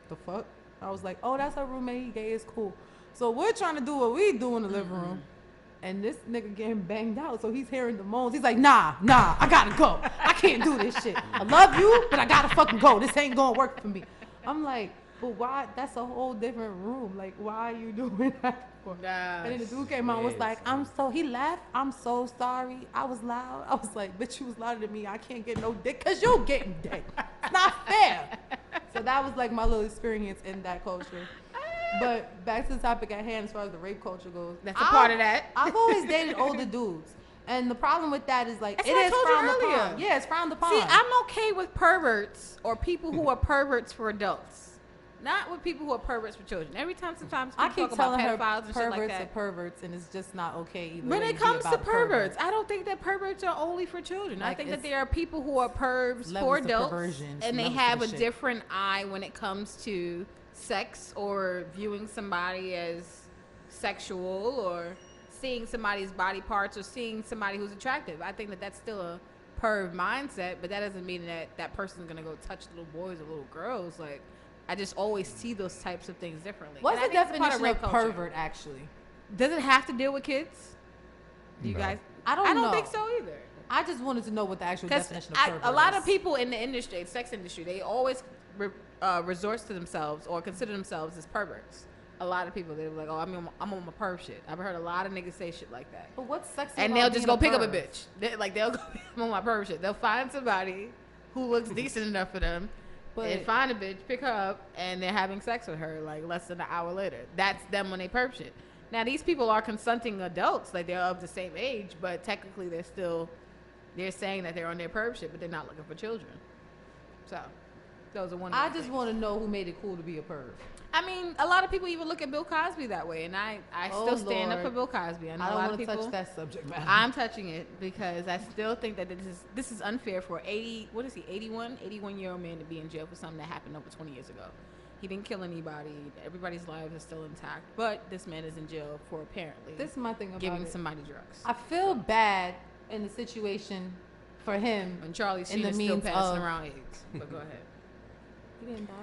Speaker 2: the fuck? I was like, oh, that's her roommate. He gay, it's cool. So we're trying to do what we do in the living room. And this nigga getting banged out, so he's hearing the moans. He's like, nah, I gotta go. I can't do this shit. I love you, but I gotta fucking go. This ain't gonna work for me. I'm like, but why? That's a whole different room. Like, why are you doing that for? And then the dude came out and was like, he laughed. I'm so sorry. I was loud. I was like, bitch, you was louder than me. I can't get no dick because you getting dick. It's not fair. So that was like my little experience in that culture. But back to the topic at hand, as far as the rape culture goes,
Speaker 1: That's a part of that.
Speaker 2: I've always dated older dudes, and the problem with that is like
Speaker 1: That's
Speaker 2: it
Speaker 1: what I
Speaker 2: is
Speaker 1: told you
Speaker 2: frowned
Speaker 1: earlier.
Speaker 2: upon. Yeah, it's frowned upon.
Speaker 1: See, I'm okay with perverts or people who are perverts for adults, not with people who are perverts for children. Every time, sometimes
Speaker 2: I
Speaker 1: people
Speaker 2: keep
Speaker 1: talk about
Speaker 2: telling her
Speaker 1: pedophiles and shit like
Speaker 2: perverts
Speaker 1: that.
Speaker 2: are perverts, and it's just not okay either.
Speaker 1: When
Speaker 2: way
Speaker 1: it
Speaker 2: be
Speaker 1: comes to
Speaker 2: about
Speaker 1: perverts, I don't think that perverts are only for children. I
Speaker 2: Like,
Speaker 1: think that
Speaker 2: it's
Speaker 1: there are people who are pervs
Speaker 2: levels
Speaker 1: for
Speaker 2: of
Speaker 1: adults,
Speaker 2: perversion,
Speaker 1: and they
Speaker 2: levels
Speaker 1: have
Speaker 2: of
Speaker 1: a
Speaker 2: shit.
Speaker 1: different eye when it comes to sex or viewing somebody as sexual or seeing somebody's body parts or seeing somebody who's attractive. I think that that's still a perv mindset, but that doesn't mean that that person's gonna go touch little boys or little girls. Like, I just always see those types of things differently.
Speaker 2: What's
Speaker 1: And
Speaker 2: the
Speaker 1: I think it's a part
Speaker 2: definition of
Speaker 1: rape culture.
Speaker 2: pervert actually?
Speaker 1: Does it have to deal with kids? Do you
Speaker 4: No.
Speaker 1: guys?
Speaker 2: I don't
Speaker 1: I
Speaker 2: know.
Speaker 1: don't think so either.
Speaker 2: I just wanted to know what the actual
Speaker 1: Because
Speaker 2: definition of pervert
Speaker 1: a lot
Speaker 2: is.
Speaker 1: of people in the industry, sex industry, they always resort to themselves or consider themselves as perverts. A lot of people, they're like, oh, I'm on my perv shit. I've heard a lot of niggas say shit like that.
Speaker 2: But what's sexy
Speaker 1: And
Speaker 2: about
Speaker 1: they'll just
Speaker 2: being
Speaker 1: go pick up a
Speaker 2: perv?
Speaker 1: bitch. They'll go, I'm on my perv shit. They'll find somebody who looks decent enough for them
Speaker 2: But-
Speaker 1: and find a bitch, pick her up, and they're having sex with her like less than an hour later. That's them when they perv shit. Now, these people are consenting adults, like they're of the same age, but technically they're saying that they're on their perv shit, but they're not looking for children. So, those are one of
Speaker 2: I
Speaker 1: the
Speaker 2: just
Speaker 1: things.
Speaker 2: want to know who made it cool to be a perv.
Speaker 1: I mean, a lot of people even look at Bill Cosby that way, and I
Speaker 2: Oh,
Speaker 1: still stand up
Speaker 2: Lord.
Speaker 1: for Bill Cosby. I know
Speaker 2: I
Speaker 1: a
Speaker 2: don't
Speaker 1: lot
Speaker 2: want
Speaker 1: of
Speaker 2: to
Speaker 1: people.
Speaker 2: touch that subject matter.
Speaker 1: I'm touching it because I still think that this is unfair for 81-year-old man to be in jail for something that happened over 20 years ago. He didn't kill anybody. Everybody's lives are still intact, but this man is in jail for apparently
Speaker 2: This is my thing about
Speaker 1: giving
Speaker 2: it.
Speaker 1: somebody drugs.
Speaker 2: I feel bad in the situation for him.
Speaker 1: And Charlie
Speaker 2: in
Speaker 1: Sheen
Speaker 2: the
Speaker 1: is still
Speaker 2: means
Speaker 1: passing
Speaker 2: of-
Speaker 1: around AIDS. But go ahead.
Speaker 2: He didn't die.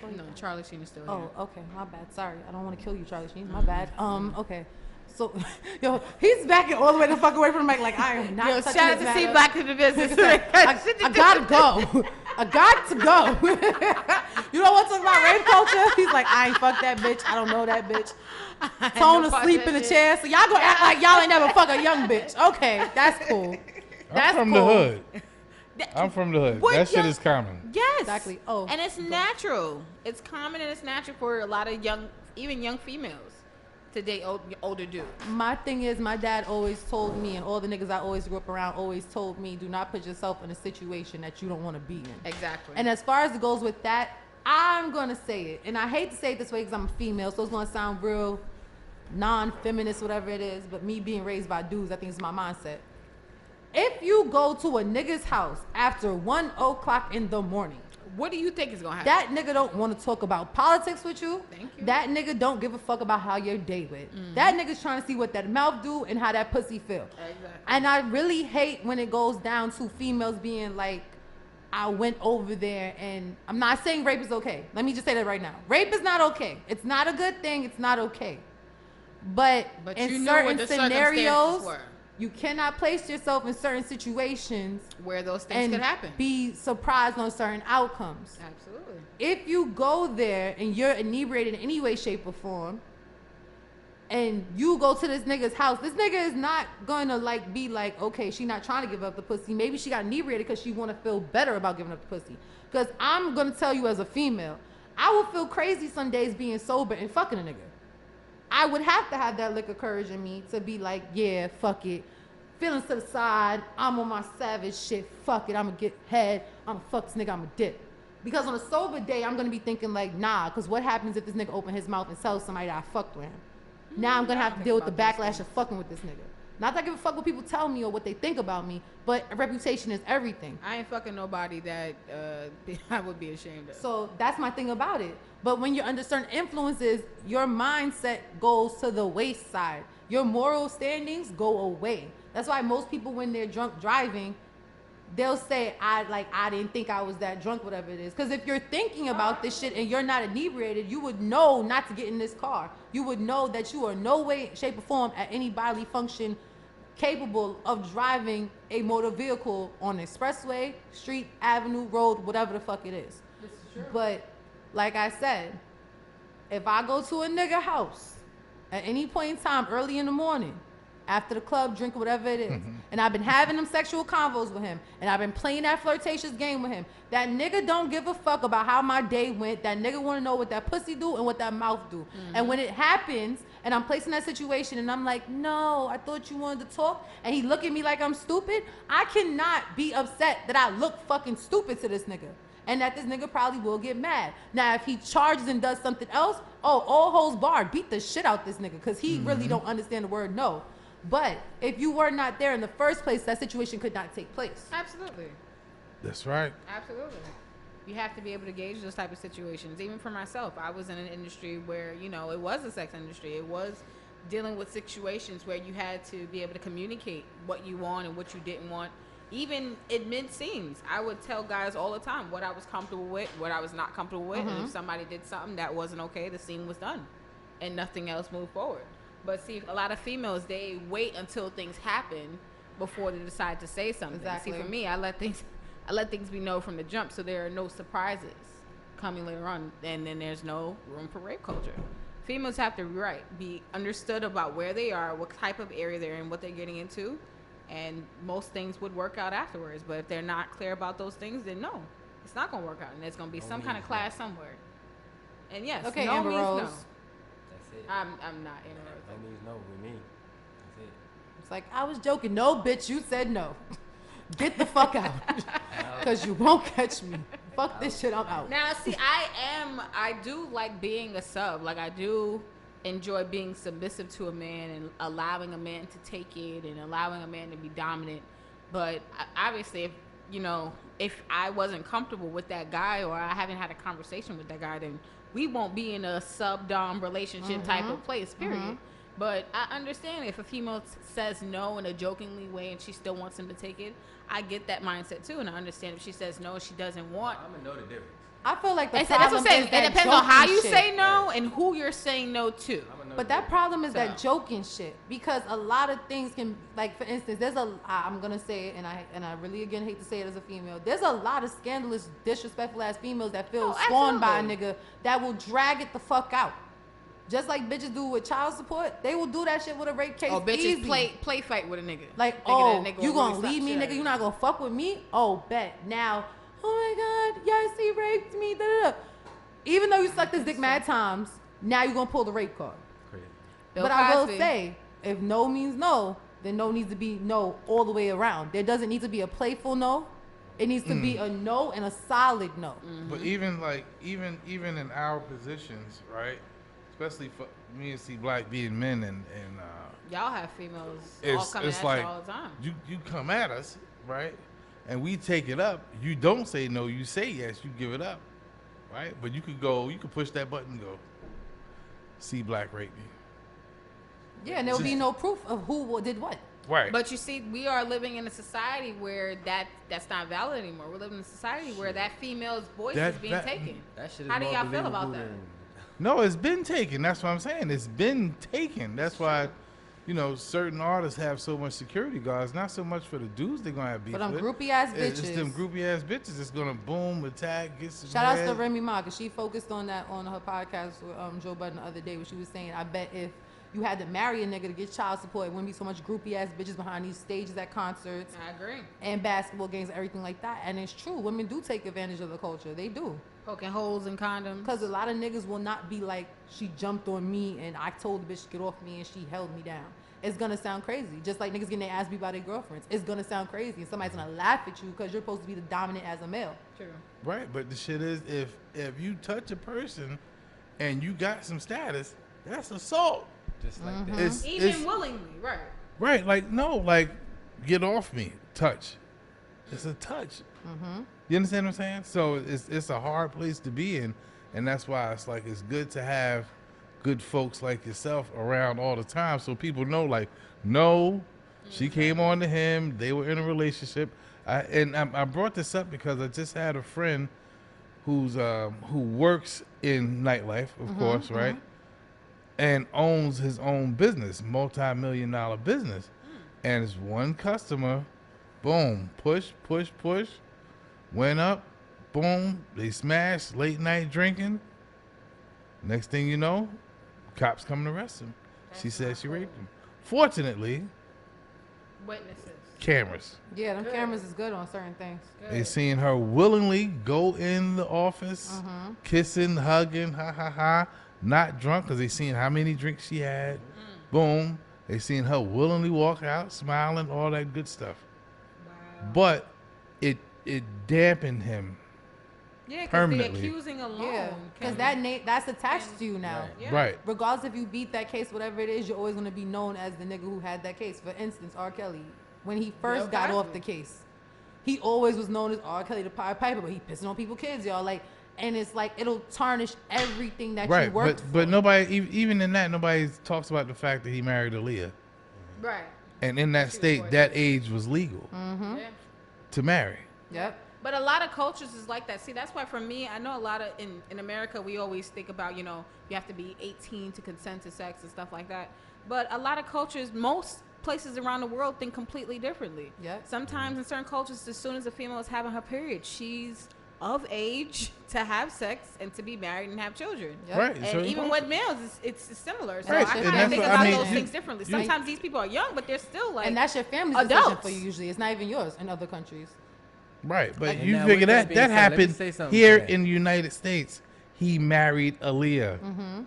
Speaker 2: Or he
Speaker 1: No,
Speaker 2: died?
Speaker 1: Charlie Sheen is still
Speaker 2: Oh,
Speaker 1: here.
Speaker 2: okay. My bad. Sorry. I don't want to kill you, Charlie Sheen. My bad. Okay. So, yo, he's backing all the way the fuck away from the mic like I am not
Speaker 1: Yo,
Speaker 2: touching
Speaker 1: shout out
Speaker 2: this
Speaker 1: to C
Speaker 2: matter.
Speaker 1: Black in the business.
Speaker 2: I gotta go. I got to go. You don't want to talk about rape culture? He's like, I ain't fuck that bitch. I don't know that bitch. Tone asleep in the chair. So y'all gonna act like y'all ain't never fuck a young bitch. Okay, that's cool. That's
Speaker 4: I'm from
Speaker 2: cool.
Speaker 4: the hood. I'm from the hood.
Speaker 1: What
Speaker 4: That shit
Speaker 1: young-
Speaker 4: is common.
Speaker 1: Yes.
Speaker 2: Exactly. Oh,
Speaker 1: and it's
Speaker 2: go.
Speaker 1: natural. It's common and it's natural for a lot of even young females to date older dudes.
Speaker 2: My thing is, my dad always told me, and all the niggas I always grew up around always told me, do not put yourself in a situation that you don't want to be in.
Speaker 1: Exactly.
Speaker 2: And as far as it goes with that, I'm gonna say it, and I hate to say it this way because I'm a female, so it's gonna sound real non-feminist, whatever it is. But me being raised by dudes, I think it's my mindset. If you go to a nigga's house after 1:00 in the morning,
Speaker 1: what do you think is gonna happen?
Speaker 2: that nigga don't want to talk about politics with you.
Speaker 1: Thank you.
Speaker 2: That nigga don't give a fuck about how your day went. That nigga's trying to see what that mouth do and how that pussy feel.
Speaker 1: Exactly.
Speaker 2: And I really hate when it goes down to females being like, I went over there, and I'm not saying rape is okay. Let me just say that right now. Rape is not okay. It's not a good thing. It's not okay. But
Speaker 1: But
Speaker 2: in
Speaker 1: you know what
Speaker 2: certain
Speaker 1: the
Speaker 2: scenarios,
Speaker 1: circumstances were.
Speaker 2: you cannot place yourself in certain situations
Speaker 1: Where those things
Speaker 2: and
Speaker 1: could happen.
Speaker 2: be surprised on certain outcomes.
Speaker 1: Absolutely.
Speaker 2: If you go there and you're inebriated in any way, shape, or form, and you go to this nigga's house, this nigga is not gonna be like, okay, she not trying to give up the pussy. Maybe she got inebriated because she want to feel better about giving up the pussy. Because I'm gonna tell you as a female, I will feel crazy some days being sober and fucking a nigga. I would have to have that liquor courage in me to be like, yeah, fuck it. Feelings to the side, I'm on my savage shit, fuck it, I'ma get head, I'ma fuck this nigga, I'ma dip. Because on a sober day, I'm gonna be thinking like, nah, because what happens if this nigga open his mouth and tells somebody that I fucked with him? Now I'm gonna have to
Speaker 1: think
Speaker 2: deal with the
Speaker 1: about those
Speaker 2: backlash of fucking with this nigga. Not that I give a fuck what people tell me or what they think about me, but a reputation is everything.
Speaker 1: I ain't fucking nobody that I would be ashamed of.
Speaker 2: So that's my thing about it. But when you're under certain influences, your mindset goes to the wayside. Your moral standings go away. That's why most people, when they're drunk driving, they'll say, I didn't think I was that drunk, whatever it is. Because if you're thinking about this shit and you're not inebriated, you would know not to get in this car. You would know that you are no way, shape, or form at any bodily function capable of driving a motor vehicle on an expressway, street, avenue, road, whatever the fuck it is.
Speaker 1: This is true.
Speaker 2: But like I said, if I go to a nigga house at any point in time early in the morning, after the club, drink, whatever it is, and I've been having them sexual convos with him, and I've been playing that flirtatious game with him, that nigga don't give a fuck about how my day went. That nigga want to know what that pussy do and what that mouth do. And when it happens, and I'm placed in that situation, and I'm like, no, I thought you wanted to talk, and he look at me like I'm stupid, I cannot be upset that I look fucking stupid to this nigga. And that this nigga probably will get mad. Now, if he charges and does something else, all hoes barred, beat the shit out this nigga, because he really don't understand the word no. But if you were not there in the first place, that situation could not take place.
Speaker 1: Absolutely.
Speaker 4: That's right.
Speaker 1: Absolutely. You have to be able to gauge those type of situations. Even for myself, I was in an industry where, it was a sex industry. It was dealing with situations where you had to be able to communicate what you want and what you didn't want. Even in mid-scenes, I would tell guys all the time what I was comfortable with, what I was not comfortable with. And if somebody did something that wasn't okay, the scene was done and nothing else moved forward. But see, a lot of females, they wait until things happen before they decide to say something.
Speaker 2: Exactly.
Speaker 1: See, for me, I let things be known from the jump, so there are no surprises coming later on, and then there's no room for rape culture. Females have to be understood about where they are, what type of area they're in, what they're getting into, and most things would work out afterwards. But if they're not clear about those things, then no, it's not going to work out, and there's going to be some kind of clash somewhere. And yes,
Speaker 2: Okay,
Speaker 1: no
Speaker 2: Amber
Speaker 1: means
Speaker 2: Rose.
Speaker 1: no.
Speaker 3: That's it.
Speaker 1: I'm not in a
Speaker 3: That means no with me. That's it.
Speaker 2: It's like, I was joking. No, bitch, you said no. Get the fuck out. Because you won't catch me. Fuck this shit, I'm out.
Speaker 1: Now, see, I do like being a sub. Like, I do enjoy being submissive to a man and allowing a man to take it and allowing a man to be dominant. But obviously, if I wasn't comfortable with that guy, or I haven't had a conversation with that guy, then we won't be in a sub-dom relationship type of place, period. But I understand if a female says no in a jokingly way and she still wants him to take it, I get that mindset too. And I understand if she says no, she doesn't want.
Speaker 3: I'm gonna know the difference.
Speaker 2: I feel like the
Speaker 1: That's
Speaker 2: problem
Speaker 1: what I'm saying.
Speaker 2: is that
Speaker 1: It depends on how
Speaker 2: joking
Speaker 1: you
Speaker 2: shit.
Speaker 1: say no and who you're saying no to.
Speaker 3: I'm gonna know
Speaker 2: But
Speaker 3: the
Speaker 2: that problem is
Speaker 1: So.
Speaker 2: that joking shit, because a lot of things can, like, for instance, I'm gonna say it, and I really again hate to say it as a female, there's a lot of scandalous, disrespectful ass females that feel
Speaker 1: Oh,
Speaker 2: scorned by a
Speaker 1: absolutely.
Speaker 2: nigga that will drag it the fuck out. Just like bitches do with child support, they will do that shit with a rape case.
Speaker 1: Oh, bitches
Speaker 2: easy.
Speaker 1: play fight with a nigga.
Speaker 2: Like,
Speaker 1: Thinking
Speaker 2: oh,
Speaker 1: that nigga
Speaker 2: you
Speaker 1: will
Speaker 2: gonna
Speaker 1: really
Speaker 2: leave
Speaker 1: slap
Speaker 2: me,
Speaker 1: shit out
Speaker 2: nigga?
Speaker 1: of
Speaker 2: You not gonna fuck with me? Oh, bet. Now, oh my God, yes, he raped me. Da, da, da. Even though you sucked his dick mad times, now you gonna pull the rape card.
Speaker 3: Crazy.
Speaker 1: Bill
Speaker 2: But I will
Speaker 1: Cosby.
Speaker 2: say, if no means no, then no needs to be no all the way around. There doesn't need to be a playful no. It needs to be a no and a solid no.
Speaker 4: But even even in our positions, right? Especially for me and C Black being men and
Speaker 1: Y'all have females all
Speaker 4: it's
Speaker 1: coming
Speaker 4: it's
Speaker 1: at
Speaker 4: like
Speaker 1: you all the time.
Speaker 4: you come at us, right? And we take it up. You don't say no, you say yes, you give it up. Right? But you could push that button and go, C Black raped me.
Speaker 2: Yeah, and there will be no proof of who did what.
Speaker 4: Right.
Speaker 1: But you see, we are living in a society where that's not valid anymore. We're living in a society where that female's voice is being taken.
Speaker 3: That shit is
Speaker 1: How do
Speaker 3: more
Speaker 1: y'all feel about
Speaker 3: believable
Speaker 1: that?
Speaker 3: than-
Speaker 4: No, it's been taken. That's what I'm saying. It's been taken. That's why, certain artists have so much security guards. Not so much for the dudes they're gonna have beef
Speaker 2: But them
Speaker 4: with.
Speaker 2: groupie ass
Speaker 4: It's them
Speaker 2: bitches.
Speaker 4: groupie ass bitches that's gonna boom, attack, get some
Speaker 2: Shout outs to
Speaker 4: head.
Speaker 2: Remy Ma, because she focused on that on her podcast with Joe Budden the other day, where she was saying, I bet if you had to marry a nigga to get child support, it wouldn't be so much groupie ass bitches behind these stages at concerts
Speaker 1: I agree.
Speaker 2: and basketball games and everything like that. And it's true. Women do take advantage of the culture. They do.
Speaker 1: Poking holes in condoms.
Speaker 2: Because a lot of niggas will not be like, she jumped on me and I told the bitch to get off me and she held me down. It's gonna sound crazy. Just like niggas getting their ass beat by their girlfriends. It's gonna sound crazy. And somebody's gonna laugh at you because you're supposed to be the dominant as a male.
Speaker 1: True.
Speaker 4: Right, but the shit is, if you touch a person and you got some status, that's assault.
Speaker 3: Just like that.
Speaker 1: Even willingly, right?
Speaker 4: Right, like no, like get off me, touch. It's a touch. You understand what I'm saying? So it's a hard place to be in, and that's why it's like it's good to have good folks like yourself around all the time, so people know, like, no, she came on to him. They were in a relationship. I brought this up because I just had a friend who works in nightlife, of course, right? And owns his own business, multi-million-dollar business. And it's one customer, boom, push, went up, boom, they smashed, late night drinking. Next thing you know, cops come to arrest him. She said she raped him. Fortunately,
Speaker 1: Witnesses.
Speaker 4: cameras.
Speaker 2: Yeah, them cameras is good on certain things.
Speaker 4: They seen her willingly go in the office, kissing, hugging, not drunk because they seen how many drinks she had. Boom. They seen her willingly walk out, smiling, all that good stuff.
Speaker 1: Wow.
Speaker 4: But it dampened him.
Speaker 1: Yeah, because the
Speaker 4: permanently.
Speaker 1: accusing alone.
Speaker 2: Yeah, because that's attached to you now.
Speaker 3: Right.
Speaker 1: Yeah.
Speaker 4: Right.
Speaker 2: Regardless if you beat that case, whatever it is, you're always going to be known as the nigga who had that case. For instance, R. Kelly, when he first got off the case, he always was known as R. Kelly the Pied Piper, but he pissing on people's kids, y'all. Like, and it's like it'll tarnish everything that you worked for.
Speaker 4: But nobody, even in that, nobody talks about the fact that he married Aaliyah.
Speaker 1: Right.
Speaker 4: And in that state, that age was legal
Speaker 1: Yeah.
Speaker 4: to marry.
Speaker 2: Yep.
Speaker 1: But a lot of cultures is like that. See, that's why for me, I know a lot of in America, we always think about, you have to be 18 to consent to sex and stuff like that. But a lot of cultures, most places around the world think completely differently.
Speaker 2: Yep.
Speaker 1: Sometimes in certain cultures, as soon as a female is having her period, she's of age to have sex and to be married and have children.
Speaker 2: Yep.
Speaker 4: Right.
Speaker 1: And
Speaker 4: so
Speaker 1: even with males, it's similar. So
Speaker 2: Right.
Speaker 1: I
Speaker 2: And
Speaker 1: kind
Speaker 2: that's
Speaker 1: of think
Speaker 2: what-
Speaker 1: about
Speaker 2: I mean,
Speaker 1: those
Speaker 2: you-
Speaker 1: things differently. Sometimes these people are young, but they're still like
Speaker 2: And that's your family's decision
Speaker 1: adults.
Speaker 2: for you usually. It's not even yours in other countries.
Speaker 4: Right, but
Speaker 3: And
Speaker 4: you
Speaker 3: now
Speaker 4: figure
Speaker 3: with that
Speaker 4: that
Speaker 3: being
Speaker 4: that
Speaker 3: said, let me
Speaker 4: happened
Speaker 3: say something
Speaker 4: here
Speaker 3: to that.
Speaker 4: in the United States. He married Aaliyah,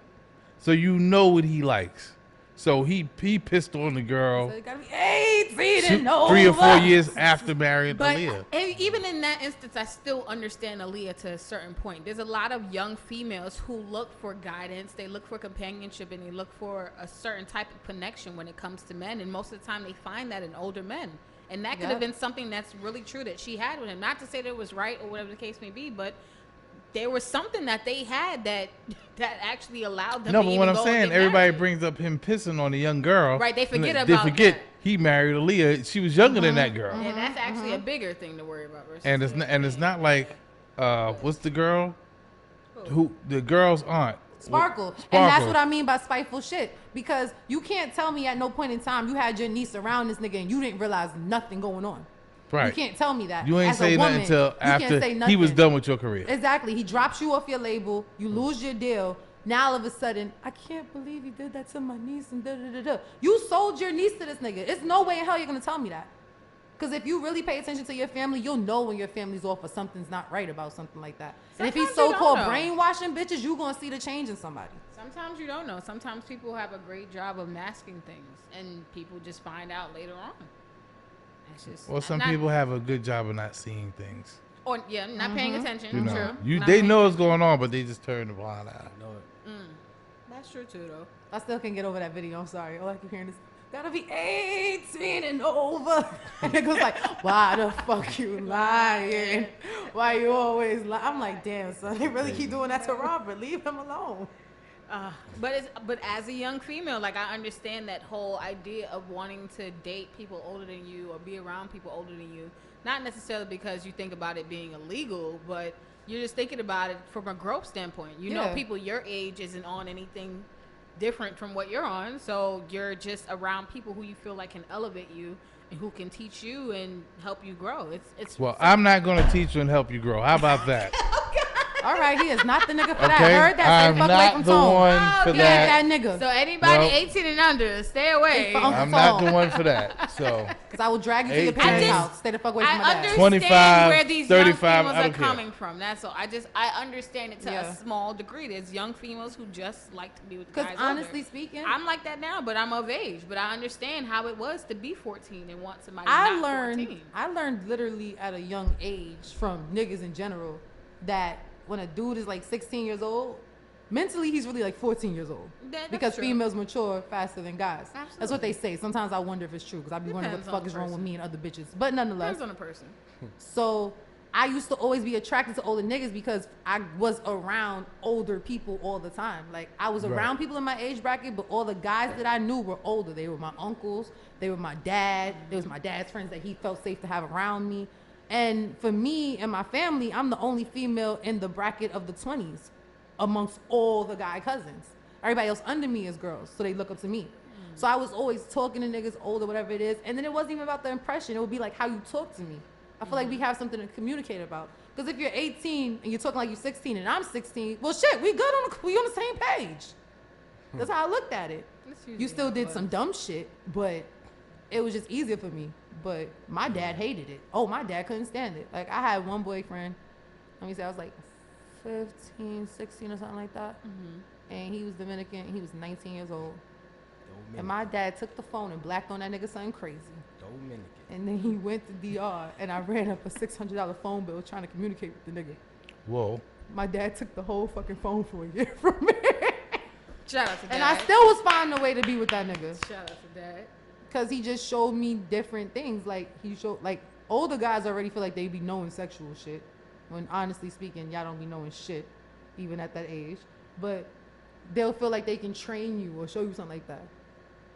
Speaker 4: so you know what he likes. So he pissed on the girl
Speaker 2: So it gotta be 18 and over.
Speaker 4: 3 or 4 years after marrying
Speaker 1: But
Speaker 4: Aaliyah.
Speaker 1: even in that instance, I still understand Aaliyah to a certain point. There's a lot of young females who look for guidance, they look for companionship, and they look for a certain type of connection when it comes to men. And most of the time, they find that in older men. And that could have been something that's really true that she had with him. Not to say that it was right or whatever the case may be, but there was something that they had that actually allowed them
Speaker 4: No,
Speaker 1: to
Speaker 4: but
Speaker 1: even
Speaker 4: what I'm
Speaker 1: go and
Speaker 4: saying,
Speaker 1: get
Speaker 4: everybody
Speaker 1: married.
Speaker 4: brings up him pissing on a young girl.
Speaker 1: Right, they forget
Speaker 4: They
Speaker 1: about
Speaker 4: forget
Speaker 1: that.
Speaker 4: he married Aaliyah. She was younger than that girl.
Speaker 1: And that's actually a bigger thing to worry about. Versus
Speaker 4: And it's not like what's the girl the girl's aunt.
Speaker 2: Sparkle. And that's what I mean by spiteful shit. Because you can't tell me at no point in time you had your niece around this nigga and you didn't realize nothing going on.
Speaker 4: Right.
Speaker 2: You can't tell me that.
Speaker 4: You ain't
Speaker 2: As a
Speaker 4: say
Speaker 2: woman,
Speaker 4: nothing until
Speaker 2: you can't
Speaker 4: after
Speaker 2: say
Speaker 4: he was
Speaker 2: nothing.
Speaker 4: done with your career.
Speaker 2: Exactly. He drops you off your label. You lose your deal. Now all of a sudden, I can't believe he did that to my niece and da da da da. You sold your niece to this nigga. It's no way in hell you're gonna tell me that. Because if you really pay attention to your family, you'll know when your family's off or something's not right about something like that. And if he's
Speaker 1: Sometimes you
Speaker 2: so-called
Speaker 1: don't know.
Speaker 2: brainwashing bitches, you gonna see the change in somebody.
Speaker 1: Sometimes you don't know. Sometimes people have a great job of masking things, and people just find out later on. It's just
Speaker 4: Well, some
Speaker 1: not-
Speaker 4: people have a good job of not seeing things.
Speaker 1: or not paying attention.
Speaker 4: You know,
Speaker 1: True. Not
Speaker 4: they
Speaker 1: paying
Speaker 4: know what's going on, but they just turn the blind eye.
Speaker 3: I know it.
Speaker 1: That's true too, though.
Speaker 2: I still can't get over that video. I'm sorry. All I keep hearing is, gotta be 18 and over. And it goes like, why the fuck you lying? Why you always lie? I'm like, damn, son, they really keep doing that to Robert. Leave him alone.
Speaker 1: But as a young female, like, I understand that whole idea of wanting to date people older than you or be around people older than you. Not necessarily because you think about it being illegal, but you're just thinking about it from a growth standpoint. You know,
Speaker 2: Yeah.
Speaker 1: people your age isn't on anything different from what you're on, so you're just around people who you feel like can elevate you and who can teach you and help you grow. It's
Speaker 4: Well, I'm not going to teach you and help you grow. How about that?
Speaker 2: All right, he is not the nigga for that.
Speaker 4: Okay,
Speaker 2: Heard that?
Speaker 4: I'm
Speaker 2: Stay fuck away
Speaker 4: not
Speaker 2: from
Speaker 4: the
Speaker 2: Tone.
Speaker 4: one for
Speaker 1: Okay.
Speaker 4: that.
Speaker 2: That nigga.
Speaker 1: so anybody
Speaker 4: Well-
Speaker 1: 18 and under, stay away.
Speaker 2: Hey,
Speaker 4: I'm not the one for that. So
Speaker 2: Because I will drag you to your
Speaker 4: 18.
Speaker 2: parents'
Speaker 1: I just-
Speaker 2: house. Stay the fuck away from
Speaker 1: I
Speaker 2: my dad.
Speaker 1: understand
Speaker 4: 25,
Speaker 1: where these
Speaker 4: 35,
Speaker 1: young
Speaker 4: I
Speaker 1: females are
Speaker 4: don't care.
Speaker 1: coming from. That's all. I understand it to
Speaker 2: Yeah.
Speaker 1: a small degree. There's young females who just like to be with
Speaker 2: Because
Speaker 1: guys
Speaker 2: honestly
Speaker 1: older.
Speaker 2: speaking,
Speaker 1: I'm like that now, but I'm of age. But I understand how it was to be 14 and want somebody
Speaker 2: I
Speaker 1: not
Speaker 2: learned
Speaker 1: 14.
Speaker 2: I learned literally at a young age from niggas in general that when a dude is like 16 years old, mentally he's really like 14 years old.
Speaker 1: That's
Speaker 2: Because
Speaker 1: true.
Speaker 2: females mature faster than guys. That's what
Speaker 1: Absolutely.
Speaker 2: they say. Sometimes I wonder if it's true because I be wondering what
Speaker 1: Depends
Speaker 2: the
Speaker 1: on
Speaker 2: fuck
Speaker 1: the
Speaker 2: is wrong with
Speaker 1: person.
Speaker 2: me and other bitches. But nonetheless,
Speaker 1: Depends on the person.
Speaker 2: so I used to always be attracted to older niggas because I was around older people all the time. Like I was around people in my age bracket, but all the guys that I knew were older. They were my uncles. They were my dad. They was my dad's friends that he felt safe to have around me. And for me and my family, I'm the only female in the bracket of the 20s amongst all the guy cousins. Everybody else under me is girls, so they look up to me. So I was always talking to niggas older, whatever it is. And then it wasn't even about the impression. It would be like how you talk to me. I feel like we have something to communicate about. Because if you're 18 and you're talking like you're 16 and I'm 16, well, shit, we on the same page. That's how I looked at it. You still did some dumb shit, but it was just easier for me. But my dad hated it. Oh, my dad couldn't stand it. Like I had one boyfriend. Let me say I was like 15, 16 or something like that. And he was Dominican. He was 19 years old. And my dad took the phone and blacked on that nigga something crazy.
Speaker 3: Dominican.
Speaker 2: And then he went to DR and I ran up a $600 phone bill trying to communicate with the nigga.
Speaker 4: Whoa.
Speaker 2: My dad took the whole fucking phone for a year from me.
Speaker 1: Shout out to dad.
Speaker 2: And I still was finding a way to be with that nigga.
Speaker 1: Shout out to dad.
Speaker 2: Because he just showed me different things. Like, he showed, like, older guys already feel like they be knowing sexual shit. When honestly speaking, y'all don't be knowing shit, even at that age. But they'll feel like they can train you or show you something like that.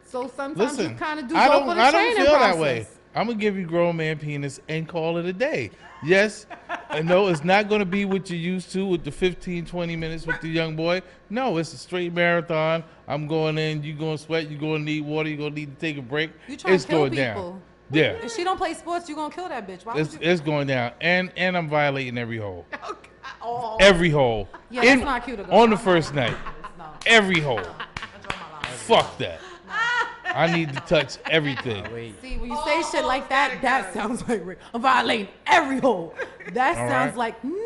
Speaker 2: So sometimes you kind of do go for the training
Speaker 4: feel
Speaker 2: process.
Speaker 4: that way. I'm gonna give you grown man penis and call it a day. Yes, I know it's not gonna be what you used to with the 15, 20 minutes with the young boy. No, it's a straight marathon. I'm going in. You gonna sweat. You gonna need water. You gonna need to take a break.
Speaker 2: You trying
Speaker 4: It's
Speaker 2: to kill
Speaker 4: going
Speaker 2: people.
Speaker 4: down. Yeah,
Speaker 2: If she don't play sports, you gonna kill that bitch. Why would you?
Speaker 4: it's going down. And I'm violating every hole.
Speaker 1: Okay. Oh.
Speaker 4: Every hole.
Speaker 2: Yeah, that's not cute to go.
Speaker 4: On the
Speaker 2: I'm
Speaker 4: first
Speaker 2: not-
Speaker 4: night.
Speaker 2: No.
Speaker 4: Every hole.
Speaker 2: I draw my line.
Speaker 4: Fuck that. I need to touch everything.
Speaker 3: Wait.
Speaker 2: See, when you say shit like that, that sounds like rape. I'm violating every hole. That
Speaker 4: All
Speaker 2: sounds
Speaker 4: right.
Speaker 2: like no.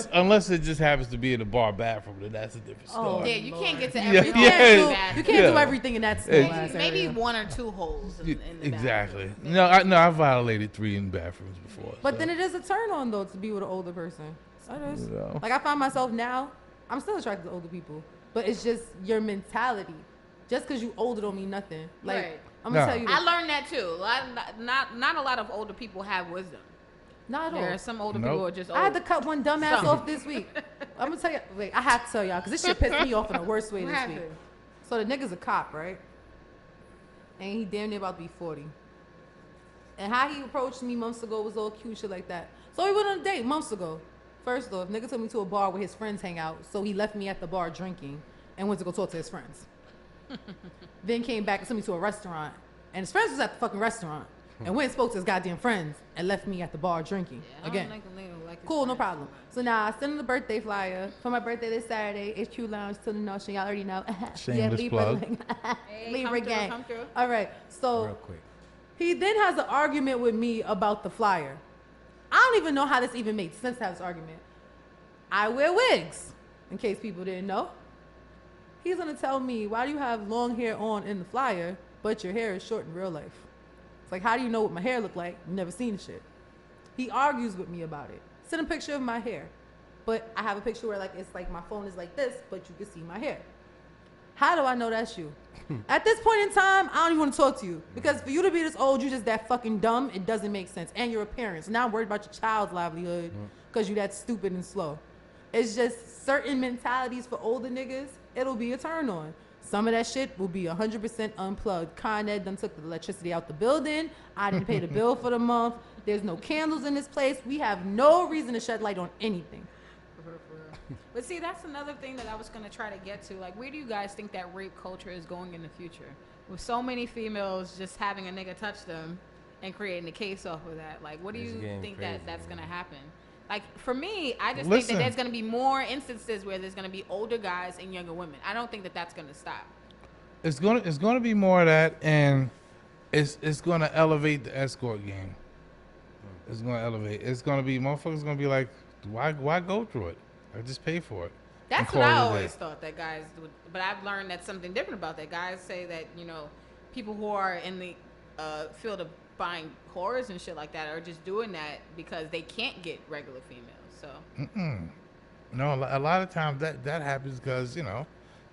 Speaker 4: Unless it just happens to be in the bar bathroom, then that's a different story.
Speaker 1: Yeah, you can't get to
Speaker 4: Yeah,
Speaker 1: every
Speaker 2: You
Speaker 1: hole.
Speaker 2: can't, do, you can't do
Speaker 4: Yeah.
Speaker 2: everything in that small ass
Speaker 1: Maybe
Speaker 2: area.
Speaker 1: one or two holes in the
Speaker 4: Exactly.
Speaker 1: bathroom.
Speaker 4: No, I violated 3 in bathrooms before.
Speaker 2: But
Speaker 4: so.
Speaker 2: then it is a turn on though to be with an older person. It is.
Speaker 4: Yeah.
Speaker 2: Like I find myself now, I'm still attracted to older people, but it's just your mentality. Just because you older don't mean nothing. Like
Speaker 1: Right.
Speaker 2: I'm gonna
Speaker 4: No.
Speaker 2: tell you,
Speaker 1: I
Speaker 2: this.
Speaker 1: learned that too. Not a lot of older people have wisdom.
Speaker 2: Not at all.
Speaker 1: There are some older
Speaker 4: Nope.
Speaker 1: people who are just old.
Speaker 2: I had to cut one dumbass
Speaker 1: Some.
Speaker 2: off this week. I'm gonna tell you. Wait, I have to tell y'all because this shit pissed me off in the worst way
Speaker 1: What
Speaker 2: this
Speaker 1: happened?
Speaker 2: week. So the nigga's a cop, right? And he damn near about to be 40. And how he approached me months ago was all cute shit like that. So we went on a date months ago. First off, nigga took me to a bar where his friends hang out. So he left me at the bar drinking and went to go talk to his friends. Then came back and took me to a restaurant. And his friends was at the fucking restaurant. And went and spoke to his goddamn friends and left me at the bar drinking
Speaker 1: Yeah, I don't
Speaker 2: again.
Speaker 1: like a nigga like his
Speaker 2: Cool, no
Speaker 1: friends.
Speaker 2: problem. So now I send him the birthday flyer for my birthday this Saturday. HQ Lounge till the notion. Y'all already know.
Speaker 4: Shameless
Speaker 2: Libra,
Speaker 4: plug.
Speaker 1: Hey,
Speaker 2: Libra
Speaker 1: come through,
Speaker 2: gang.
Speaker 1: come through.
Speaker 2: All right. So
Speaker 3: Real quick.
Speaker 2: he then has an argument with me about the flyer. I don't even know how this even made sense to have this argument. I wear wigs, in case people didn't know. He's gonna tell me, why do you have long hair on in the flyer, but your hair is short in real life? It's like, how do you know what my hair look like? You've never seen the shit. He argues with me about it. Send a picture of my hair. But I have a picture where like it's like my phone is like this, but you can see my hair. How do I know that's you? At this point in time, I don't even want to talk to you. Because for you to be this old, you just that fucking dumb, it doesn't make sense. And you're a parent. So now I'm worried about your child's livelihood because you that stupid and slow. It's just certain mentalities for older niggas, it'll be a turn on. Some of that shit will be 100% unplugged. Con Ed done took the electricity out the building. I didn't pay the bill for the month. There's no candles in this place. We have no reason to shed light on anything.
Speaker 1: For real. But see, that's another thing that I was going to try to get to. Like, where do you guys think that rape culture is going in the future? With so many females just having a nigga touch them and creating a case off of that. Like, what do
Speaker 3: It's
Speaker 1: you
Speaker 3: getting
Speaker 1: think
Speaker 3: crazy,
Speaker 1: that's going to
Speaker 3: man.
Speaker 1: happen? Like, for me, I just think
Speaker 4: Listen.
Speaker 1: that there's going to be more instances where there's going to be older guys and younger women. I don't think that that's going to stop.
Speaker 4: It's gonna be more of that, and it's gonna elevate the escort game. It's gonna elevate. It's gonna be motherfuckers gonna be like, why go through it? I just pay for it. and
Speaker 1: That's
Speaker 4: call
Speaker 1: what I
Speaker 4: it a day.
Speaker 1: always thought that guys would. But I've learned that something different about that. Guys say that, you know, people who are in the field of buying whores and shit like that are just doing that because they can't get regular females. So
Speaker 4: No, a lot of times that happens because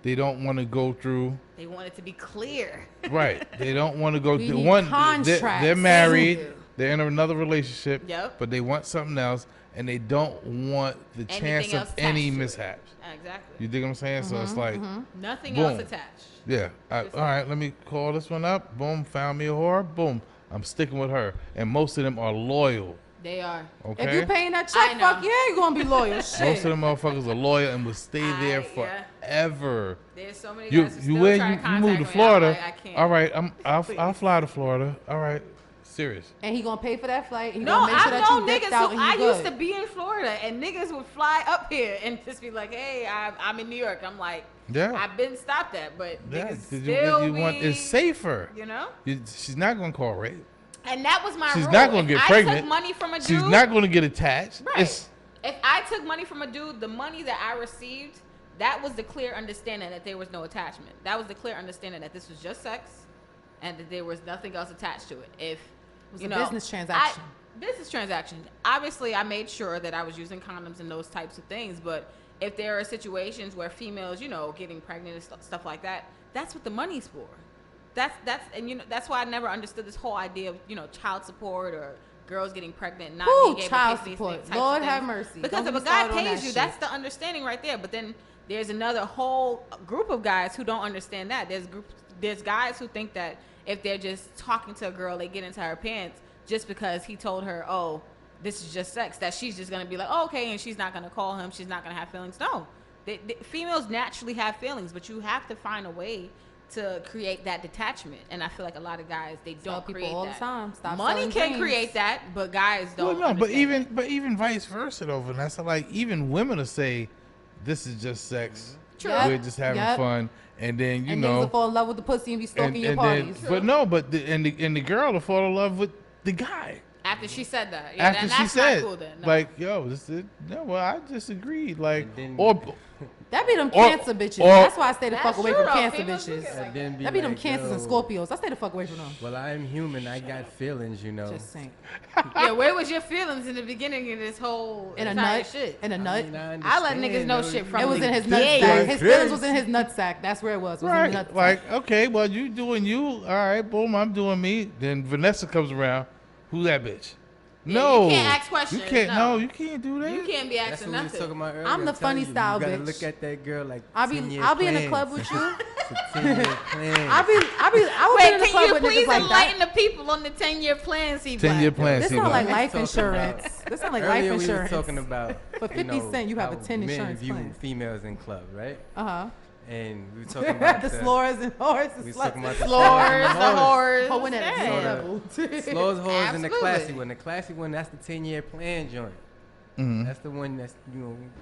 Speaker 4: they don't want to go through.
Speaker 1: They want it to be clear.
Speaker 4: Right. They don't want to go
Speaker 2: We
Speaker 4: through
Speaker 2: need
Speaker 4: one.
Speaker 2: contracts.
Speaker 4: They're married.
Speaker 1: Thank you.
Speaker 4: They're in another relationship.
Speaker 1: Yep.
Speaker 4: But they want something else, and they don't want the chance
Speaker 1: Anything
Speaker 4: of
Speaker 1: else
Speaker 4: any
Speaker 1: attached to it.
Speaker 4: mishaps.
Speaker 1: Exactly.
Speaker 4: You dig what I'm saying? So it's like,
Speaker 1: Nothing
Speaker 4: Boom.
Speaker 1: else attached.
Speaker 4: yeah. All right. Let me call this one up. Boom. Found me a whore. Boom. I'm sticking with her, and most of them are loyal.
Speaker 1: They are.
Speaker 4: Okay.
Speaker 2: If you paying that
Speaker 1: I
Speaker 2: check,
Speaker 1: know.
Speaker 2: fuck yeah, you gonna be loyal. Shit.
Speaker 4: Most of them motherfuckers are loyal and will stay there
Speaker 1: Yeah.
Speaker 4: forever.
Speaker 1: There's so many
Speaker 4: You
Speaker 1: guys who
Speaker 4: you
Speaker 1: still
Speaker 4: where
Speaker 1: try
Speaker 4: you,
Speaker 1: to
Speaker 4: you
Speaker 1: contact
Speaker 4: move to
Speaker 1: me. I'm
Speaker 4: Florida?
Speaker 1: like, I can't.
Speaker 4: All right, I'll fly to Florida. All right, serious.
Speaker 2: And he gonna pay for that flight. He
Speaker 1: No,
Speaker 2: gonna make sure
Speaker 1: I've
Speaker 2: that
Speaker 1: known
Speaker 2: you decked
Speaker 1: niggas
Speaker 2: out
Speaker 1: who
Speaker 2: and you
Speaker 1: I
Speaker 2: good.
Speaker 1: used to be in Florida, and niggas would fly up here and just be like, "Hey, I'm in New York." I'm like,
Speaker 4: Yeah.
Speaker 1: I've been stopped at, but
Speaker 4: Yeah,
Speaker 1: niggas
Speaker 4: 'cause
Speaker 1: still
Speaker 4: you want
Speaker 1: be,
Speaker 4: it's safer.
Speaker 1: you know.
Speaker 4: She's not gonna call rape.
Speaker 1: And that was my
Speaker 4: She's
Speaker 1: rule.
Speaker 4: not gonna
Speaker 1: If
Speaker 4: get
Speaker 1: I
Speaker 4: pregnant.
Speaker 1: took money from a dude.
Speaker 4: She's not gonna get attached.
Speaker 1: Right.
Speaker 4: It's
Speaker 1: If I took money from a dude, the money that I received, that was the clear understanding that there was no attachment. That was the clear understanding that this was just sex, and that there was nothing else attached to it. If
Speaker 2: It was
Speaker 1: you
Speaker 2: a
Speaker 1: know,
Speaker 2: business transaction.
Speaker 1: business transaction. Obviously, I made sure that I was using condoms and those types of things. But if there are situations where females, getting pregnant and stuff like that, that's what the money's for. That's that's why I never understood this whole idea of child support or girls getting pregnant and not
Speaker 2: Ooh,
Speaker 1: being able
Speaker 2: child
Speaker 1: to pay for these
Speaker 2: support.
Speaker 1: types
Speaker 2: Lord
Speaker 1: of
Speaker 2: have
Speaker 1: things.
Speaker 2: mercy.
Speaker 1: Because
Speaker 2: Don't
Speaker 1: if a
Speaker 2: get me
Speaker 1: guy
Speaker 2: started on
Speaker 1: pays
Speaker 2: that
Speaker 1: you,
Speaker 2: shit.
Speaker 1: that's the understanding right there. But then there's another whole group of guys who don't understand that. There's guys who think that if they're just talking to a girl, they get into her pants just because he told her, oh, this is just sex, that she's just going to be like, oh, okay, and she's not going to call him. She's not going to have feelings. No. Females naturally have feelings, but you have to find a way to create that detachment. And I feel like a lot of guys, they
Speaker 2: Tell
Speaker 1: don't
Speaker 2: people
Speaker 1: create
Speaker 2: all
Speaker 1: that.
Speaker 2: the time, stop
Speaker 1: Money
Speaker 2: selling
Speaker 1: can
Speaker 2: dreams.
Speaker 1: create that, but guys don't.
Speaker 4: well, no, but
Speaker 1: understand that.
Speaker 4: even vice versa though, Vanessa. Like even women will say, "This is just sex.
Speaker 1: True.
Speaker 4: We're just having
Speaker 2: Yep.
Speaker 4: fun," and then
Speaker 2: And niggas will fall in love with the pussy and be stalking your parties.
Speaker 4: but no, but the girl will fall in love with the guy.
Speaker 1: After she said that, yeah,
Speaker 4: After
Speaker 1: then
Speaker 4: she
Speaker 1: that's
Speaker 4: said,
Speaker 1: not cool then. No.
Speaker 4: like, yo, this is no. Well, I disagreed. Like,
Speaker 3: And then-
Speaker 4: or
Speaker 2: That be them
Speaker 4: Or-
Speaker 2: cancer bitches.
Speaker 4: or-
Speaker 2: That's why I stay the
Speaker 1: That's
Speaker 2: fuck away
Speaker 1: true,
Speaker 2: from
Speaker 1: though.
Speaker 2: cancer
Speaker 1: Females look
Speaker 2: bitches.
Speaker 1: at it like
Speaker 3: And then
Speaker 2: That be them
Speaker 3: like,
Speaker 2: cancers and
Speaker 3: yo,
Speaker 2: Scorpios. I stay the fuck away from them.
Speaker 3: Well, I'm human. I got feelings,
Speaker 2: Just saying.
Speaker 1: Yeah, where was your feelings in the beginning of this whole
Speaker 2: In a
Speaker 1: entire
Speaker 2: nut.
Speaker 1: shit?
Speaker 2: In a nut.
Speaker 1: I let niggas know shit from
Speaker 2: It was
Speaker 1: the
Speaker 2: in his
Speaker 1: beginning.
Speaker 2: nutsack. His
Speaker 3: Crazy.
Speaker 2: feelings was in his nutsack. That's where it was. It was in the
Speaker 4: right,
Speaker 2: nutsack.
Speaker 4: like, okay, well, you doing you. All right, boom, I'm doing me. Then Vanessa comes around. Who that bitch?
Speaker 1: Yeah,
Speaker 4: No,
Speaker 1: you can't ask questions,
Speaker 4: You can't.
Speaker 1: no.
Speaker 4: You can't do that.
Speaker 1: You can't be
Speaker 3: That's
Speaker 1: asking
Speaker 3: what we was
Speaker 1: nothing.
Speaker 3: talking about earlier.
Speaker 2: I'm the
Speaker 3: telling
Speaker 2: funny
Speaker 3: you,
Speaker 2: style
Speaker 3: you gotta
Speaker 2: bitch.
Speaker 3: look at that girl like
Speaker 2: I'll
Speaker 3: 10-year
Speaker 2: be in the
Speaker 3: plans.
Speaker 2: club with you.
Speaker 3: It's a 10-year plan.
Speaker 2: I would be
Speaker 1: Wait,
Speaker 2: in the
Speaker 1: can
Speaker 2: club
Speaker 1: you
Speaker 2: with
Speaker 1: please
Speaker 2: niggas like
Speaker 1: enlighten
Speaker 2: that.
Speaker 1: the people on the 10-year plan, C
Speaker 4: 10-year plan.
Speaker 2: This
Speaker 4: See,
Speaker 2: sound
Speaker 4: like,
Speaker 2: like life
Speaker 3: talking
Speaker 2: insurance.
Speaker 3: about-
Speaker 2: This sound like
Speaker 3: Earlier
Speaker 2: life
Speaker 3: we
Speaker 2: insurance.
Speaker 3: were talking about
Speaker 2: For 50 cents, you have a
Speaker 3: how
Speaker 2: 10
Speaker 3: men
Speaker 2: insurance
Speaker 3: view
Speaker 2: plan.
Speaker 3: females in club, right?
Speaker 2: Uh-huh.
Speaker 3: And we were talking about
Speaker 2: the slores and horses.
Speaker 3: we was talking about the
Speaker 1: Floors, the
Speaker 3: slores.
Speaker 1: horrors.
Speaker 2: Oh, when at a
Speaker 1: yeah.
Speaker 2: level.
Speaker 3: Slows hoes and the classy
Speaker 1: Absolutely.
Speaker 3: one. The classy one, that's the 10-year plan joint.
Speaker 4: Mhm.
Speaker 3: That's the one that's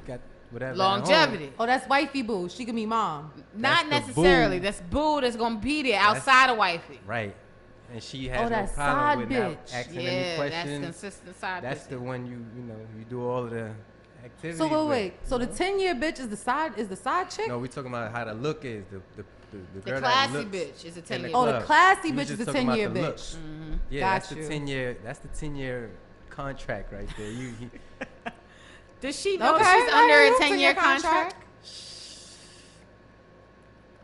Speaker 3: got whatever. at
Speaker 1: Longevity.
Speaker 3: home.
Speaker 2: Oh, that's wifey boo. She can be mom.
Speaker 1: Not
Speaker 3: That's the
Speaker 1: necessarily.
Speaker 3: boo.
Speaker 1: That's boo that's going to be there outside of wifey.
Speaker 3: Right. And she has
Speaker 2: Oh,
Speaker 3: no
Speaker 2: that
Speaker 3: problem
Speaker 2: side
Speaker 3: with not
Speaker 2: bitch.
Speaker 3: asking any
Speaker 1: Yeah, that's
Speaker 3: questions.
Speaker 1: consistent side
Speaker 3: That's
Speaker 1: bitch.
Speaker 3: the one you do all of the activities.
Speaker 2: So
Speaker 3: with,
Speaker 2: wait. So the 10-year bitch is the side chick?
Speaker 3: No, we talking about how the look is. The
Speaker 1: The
Speaker 3: girl
Speaker 1: classy
Speaker 3: that looks
Speaker 1: bitch is a
Speaker 3: in
Speaker 1: 10-year
Speaker 2: Oh, the
Speaker 3: club.
Speaker 2: classy
Speaker 3: You
Speaker 2: bitch
Speaker 3: was
Speaker 2: is
Speaker 3: just
Speaker 2: the
Speaker 3: talking about
Speaker 2: 10-year
Speaker 3: the
Speaker 2: bitch.
Speaker 3: looks. Yeah,
Speaker 2: Got
Speaker 3: that's
Speaker 2: you.
Speaker 3: the 10-year. That's the 10-year contract right there.
Speaker 1: Does she know
Speaker 2: Okay,
Speaker 1: she's
Speaker 2: I
Speaker 1: under
Speaker 2: hear
Speaker 1: a
Speaker 2: you.
Speaker 1: 10-year
Speaker 2: 10-year contract.
Speaker 1: contract?